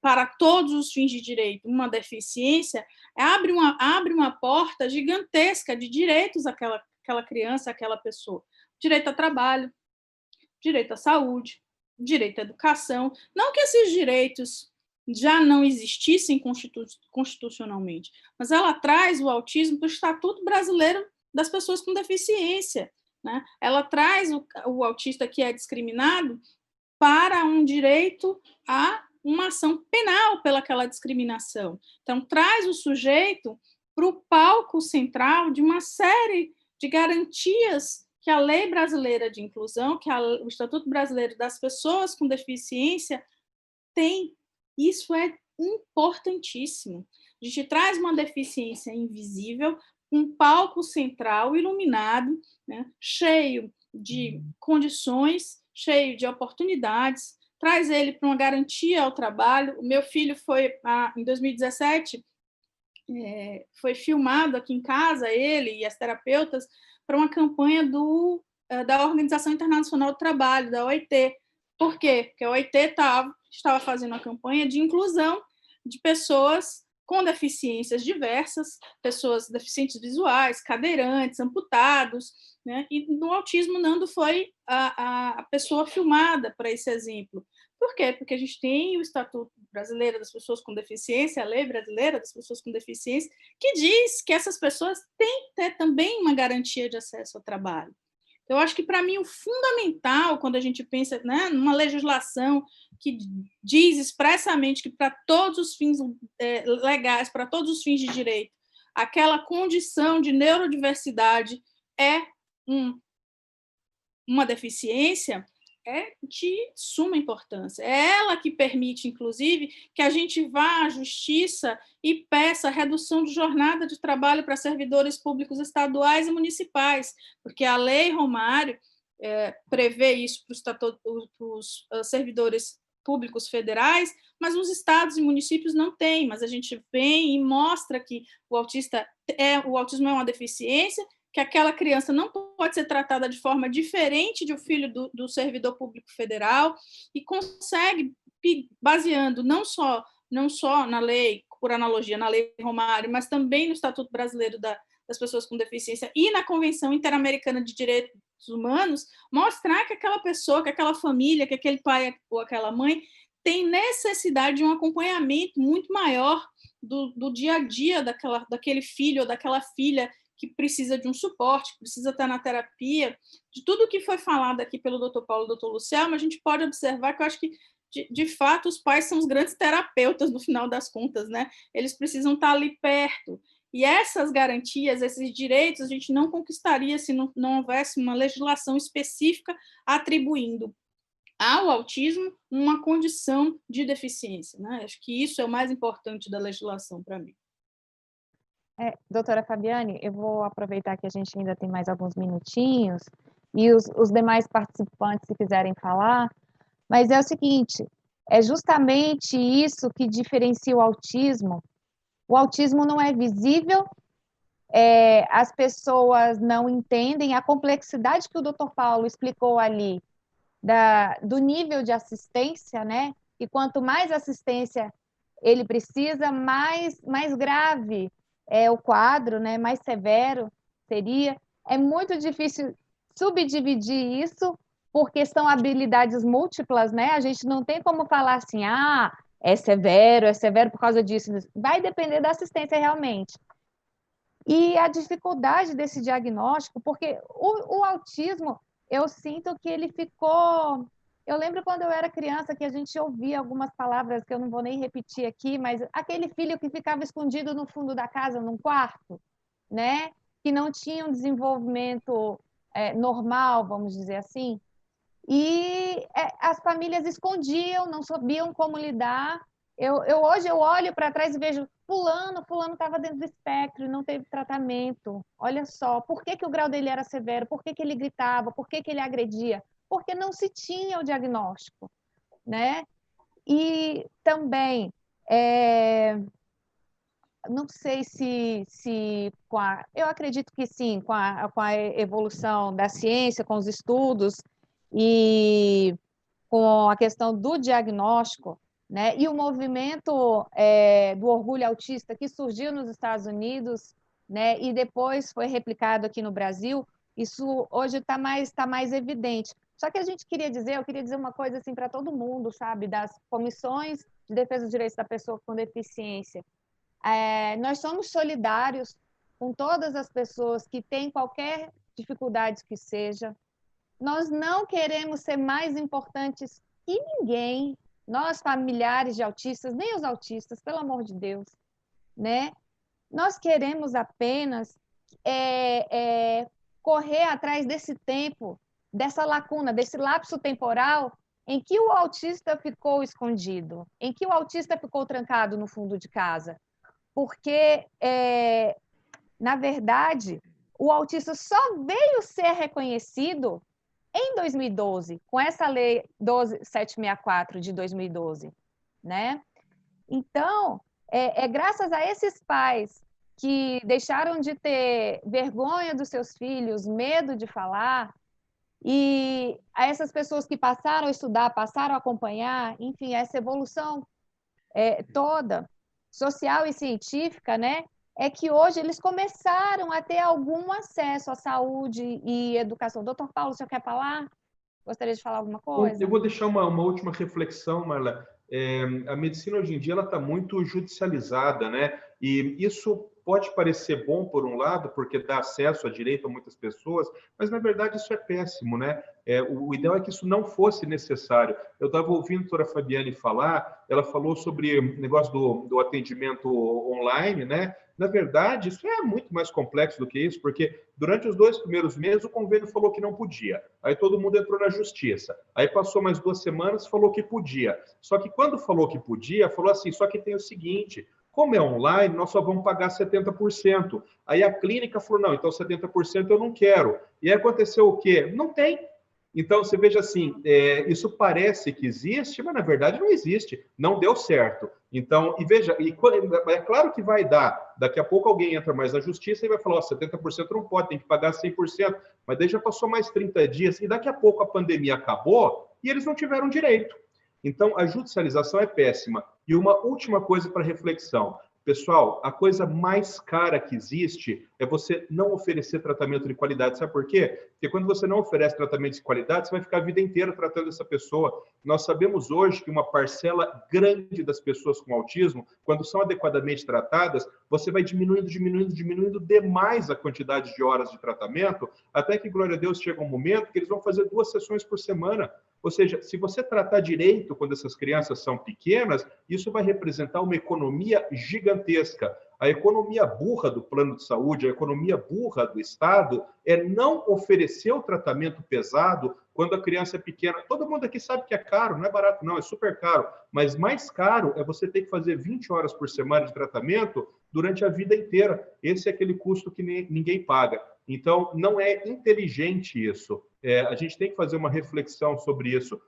para todos os fins de direito, uma deficiência, abre uma porta gigantesca de direitos àquela criança, àquela pessoa. Direito ao trabalho, direito à saúde, direito à educação. Não que esses direitos já não existissem constitucionalmente, mas ela traz o autismo para o Estatuto Brasileiro das Pessoas com Deficiência, né? Ela traz o autista que é discriminado para um direito a uma ação penal pelaquela discriminação. Então, traz o sujeito para o palco central de uma série de garantias que a Lei Brasileira de Inclusão, que o Estatuto Brasileiro das Pessoas com Deficiência tem. Isso é importantíssimo. A gente traz uma deficiência invisível, um palco central iluminado, né, cheio de condições, cheio de oportunidades, traz ele para uma garantia ao trabalho. O meu filho foi, em 2017, foi filmado aqui em casa, ele e as terapeutas, para uma campanha do da Organização Internacional do Trabalho, da OIT. Por quê? Porque a OIT estava fazendo uma campanha de inclusão de pessoas com deficiências diversas, pessoas deficientes visuais, cadeirantes, amputados, né? E no autismo, Nando foi a pessoa filmada para esse exemplo. Por quê? Porque a gente tem o Estatuto Brasileiro das Pessoas com Deficiência, a Lei Brasileira das Pessoas com Deficiência, que diz que essas pessoas têm que ter também uma garantia de acesso ao trabalho. Eu acho que, para mim, o fundamental, quando a gente pensa, né, numa legislação que diz expressamente que, para todos os fins legais, para todos os fins de direito, aquela condição de neurodiversidade é uma deficiência, é de suma importância. É ela que permite, inclusive, que a gente vá à justiça e peça a redução de jornada de trabalho para servidores públicos estaduais e municipais, porque a Lei Romário prevê isso para os servidores públicos federais, mas os estados e municípios não têm. Mas a gente vem e mostra que o autismo é uma deficiência, que aquela criança não pode ser tratada de forma diferente de um filho do servidor público federal, e consegue, baseando não só na lei, por analogia, na Lei Romário, mas também no Estatuto Brasileiro das Pessoas com Deficiência e na Convenção Interamericana de Direitos Humanos, mostrar que aquela pessoa, que aquela família, que aquele pai ou aquela mãe tem necessidade de um acompanhamento muito maior do dia a dia daquele filho ou daquela filha, que precisa de um suporte, que precisa estar na terapia. De tudo que foi falado aqui pelo Dr. Paulo e Dr. Luciano, a gente pode observar que eu acho que, de fato, os pais são os grandes terapeutas, no final das contas, né? Eles precisam estar ali perto. E essas garantias, esses direitos, a gente não conquistaria se não houvesse uma legislação específica atribuindo ao autismo uma condição de deficiência, né? Acho que isso é o mais importante da legislação para mim. Doutora Fabiane, eu vou aproveitar que a gente ainda tem mais alguns minutinhos, e os demais participantes, se quiserem falar, mas é o seguinte, é justamente isso que diferencia o autismo. O autismo não é visível, as pessoas não entendem a complexidade que o Dr. Paulo explicou ali, do nível de assistência, né? E quanto mais assistência ele precisa, mais grave é o quadro, né, mais severo seria. É muito difícil subdividir isso, porque são habilidades múltiplas, né? A gente não tem como falar assim, é severo por causa disso. Vai depender da assistência realmente. E a dificuldade desse diagnóstico, porque o autismo, eu sinto que ele ficou... Eu lembro quando eu era criança que a gente ouvia algumas palavras que eu não vou nem repetir aqui, mas aquele filho que ficava escondido no fundo da casa, num quarto, né? Que não tinha um desenvolvimento normal, vamos dizer assim. E as famílias escondiam, não sabiam como lidar. Hoje eu olho para trás e vejo fulano estava dentro do espectro e não teve tratamento. Olha só, por que o grau dele era severo? Por que ele gritava? Por que ele agredia? Porque não se tinha o diagnóstico, né? E também, não sei se eu acredito que sim, com a evolução da ciência, com os estudos e com a questão do diagnóstico, né? E o movimento do orgulho autista que surgiu nos Estados Unidos, né? E depois foi replicado aqui no Brasil, isso hoje está mais evidente. Só que eu queria dizer uma coisa assim para todo mundo, sabe? Das comissões de defesa dos direitos da pessoa com deficiência. Nós somos solidários com todas as pessoas que têm qualquer dificuldade que seja. Nós não queremos ser mais importantes que ninguém, nós familiares de autistas, nem os autistas, pelo amor de Deus, né? Nós queremos apenas correr atrás desse tempo, dessa lacuna, desse lapso temporal em que o autista ficou escondido, em que o autista ficou trancado no fundo de casa. Porque, na verdade, o autista só veio ser reconhecido em 2012, com essa lei 12764 de 2012, né? Então, graças a esses pais que deixaram de ter vergonha dos seus filhos, medo de falar, E a essas pessoas que passaram a estudar, passaram a acompanhar, enfim, essa evolução toda, social e científica, né, é que hoje eles começaram a ter algum acesso à saúde e educação. Doutor Paulo, o senhor quer falar? Gostaria de falar alguma coisa? Eu vou deixar uma última reflexão, Marla. A medicina hoje em dia ela está muito judicializada, né? E isso pode parecer bom por um lado, porque dá acesso a direito a muitas pessoas, mas na verdade isso é péssimo, né? O ideal é que isso não fosse necessário. Eu estava ouvindo a doutora Fabiane falar, ela falou sobre o negócio do atendimento online, né? Na verdade, isso é muito mais complexo do que isso, porque durante os 2 primeiros meses o convênio falou que não podia. Aí todo mundo entrou na justiça. Aí passou mais 2 semanas, falou que podia. Só que quando falou que podia, falou assim, só que tem o seguinte, como é online, nós só vamos pagar 70%. Aí a clínica falou, não, então 70% eu não quero. E aí aconteceu o quê? Não tem. Então, você veja assim, isso parece que existe, mas na verdade não existe. Não deu certo. Então, e veja, é claro que vai dar. Daqui a pouco alguém entra mais na justiça e vai falar, 70% não pode, tem que pagar 100%. Mas daí já passou mais 30 dias e daqui a pouco a pandemia acabou e eles não tiveram direito. Então, a judicialização é péssima. E uma última coisa para reflexão. Pessoal, a coisa mais cara que existe é você não oferecer tratamento de qualidade. Sabe por quê? Porque quando você não oferece tratamento de qualidade, você vai ficar a vida inteira tratando essa pessoa. Nós sabemos hoje que uma parcela grande das pessoas com autismo, quando são adequadamente tratadas, você vai diminuindo demais a quantidade de horas de tratamento, até que, glória a Deus, chega um momento que eles vão fazer 2 sessões por semana. Ou seja, se você tratar direito quando essas crianças são pequenas, isso vai representar uma economia gigantesca. A economia burra do plano de saúde, a economia burra do Estado, é não oferecer o tratamento pesado quando a criança é pequena. Todo mundo aqui sabe que é caro, não é barato não, é super caro. Mas mais caro é você ter que fazer 20 horas por semana de tratamento durante a vida inteira. Esse é aquele custo que ninguém paga. Então, não é inteligente isso. A gente tem que fazer uma reflexão sobre isso.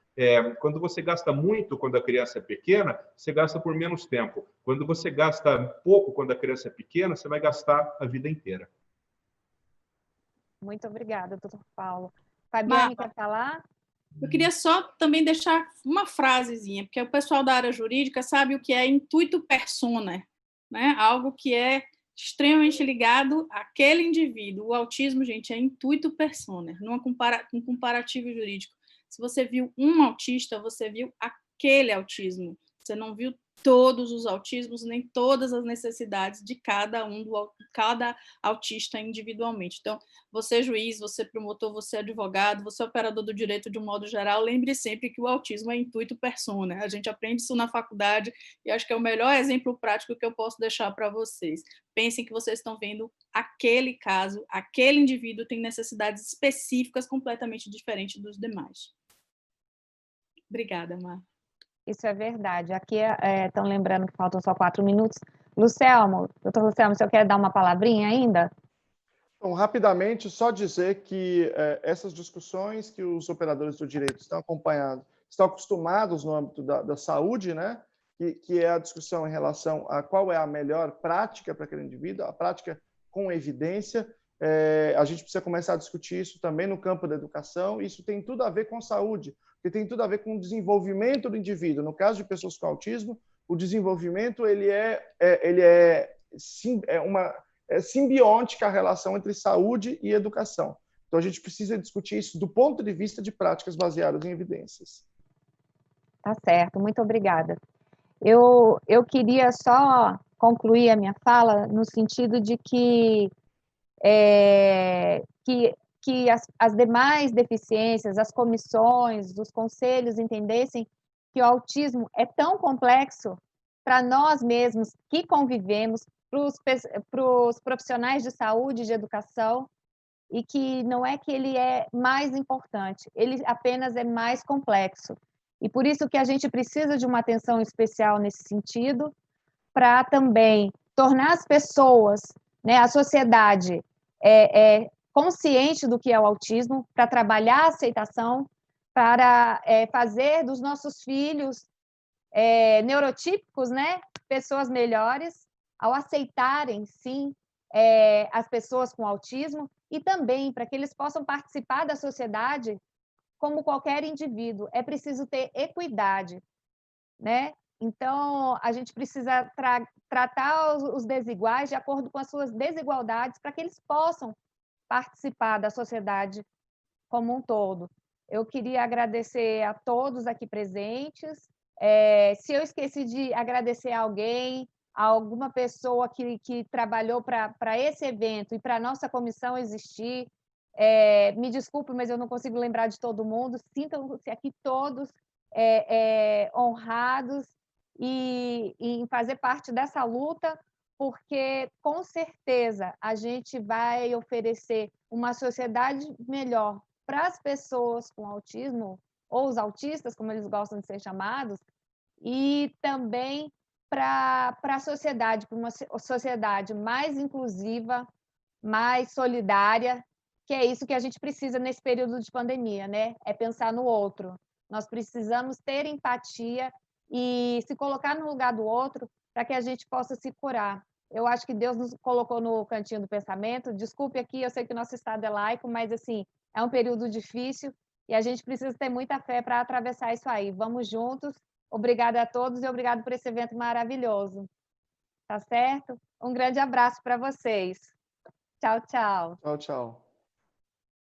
Quando você gasta muito quando a criança é pequena, você gasta por menos tempo. Quando você gasta pouco quando a criança é pequena, você vai gastar a vida inteira. Muito obrigada, doutor Paulo. Fabiane, quer falar? Eu queria só também deixar uma frasezinha, porque o pessoal da área jurídica sabe o que é intuito personae, né? Algo que é extremamente ligado àquele indivíduo. O autismo, gente, é intuito personae, um comparativo jurídico. Se você viu um autista, você viu aquele autismo. Você não viu todos os autismos, nem todas as necessidades de cada autista individualmente. Então, você juiz, você promotor, você advogado, você operador do direito de um modo geral, lembre sempre que o autismo é intuito personae. A gente aprende isso na faculdade e acho que é o melhor exemplo prático que eu posso deixar para vocês. Pensem que vocês estão vendo aquele caso, aquele indivíduo tem necessidades específicas completamente diferentes dos demais. Obrigada, Mar. Isso é verdade. Aqui estão lembrando que faltam só 4 minutos. Lucelmo, doutor Lucelmo, o senhor quer dar uma palavrinha ainda? Então, rapidamente, só dizer que essas discussões que os operadores do direito estão acompanhando, estão acostumados no âmbito da saúde, né? Que é a discussão em relação a qual é a melhor prática para aquele indivíduo, a prática com evidência. A gente precisa começar a discutir isso também no campo da educação. Isso tem tudo a ver com saúde, porque tem tudo a ver com o desenvolvimento do indivíduo. No caso de pessoas com autismo, o desenvolvimento é simbiótica a relação entre saúde e educação. Então, a gente precisa discutir isso do ponto de vista de práticas baseadas em evidências. Tá certo, muito obrigada. Eu queria só concluir a minha fala no sentido de que as demais deficiências, as comissões, os conselhos entendessem que o autismo é tão complexo para nós mesmos que convivemos, para os profissionais de saúde e de educação, e que não é que ele é mais importante, ele apenas é mais complexo. E por isso que a gente precisa de uma atenção especial nesse sentido, para também tornar as pessoas, né, a sociedade, consciente do que é o autismo, para trabalhar a aceitação, para fazer dos nossos filhos neurotípicos, né, pessoas melhores, ao aceitarem, sim, as pessoas com autismo e também para que eles possam participar da sociedade como qualquer indivíduo. É preciso ter equidade, né? Então, a gente precisa tratar os desiguais de acordo com as suas desigualdades para que eles possam participar da sociedade como um todo. Eu queria agradecer a todos aqui presentes. Se eu esqueci de agradecer a alguém, a alguma pessoa que trabalhou para esse evento e para a nossa comissão existir, me desculpe, mas eu não consigo lembrar de todo mundo. Sintam-se aqui todos honrados em fazer parte dessa luta, porque, com certeza, a gente vai oferecer uma sociedade melhor para as pessoas com autismo, ou os autistas, como eles gostam de ser chamados, e também para a sociedade, para uma sociedade mais inclusiva, mais solidária, que é isso que a gente precisa nesse período de pandemia, né? É pensar no outro. Nós precisamos ter empatia e se colocar no lugar do outro para que a gente possa se curar. Eu acho que Deus nos colocou no cantinho do pensamento. Desculpe aqui, eu sei que o nosso estado é laico, mas assim, é um período difícil e a gente precisa ter muita fé para atravessar isso aí. Vamos juntos. Obrigada a todos e obrigado por esse evento maravilhoso. Tá certo? Um grande abraço para vocês. Tchau, tchau. Tchau, tchau.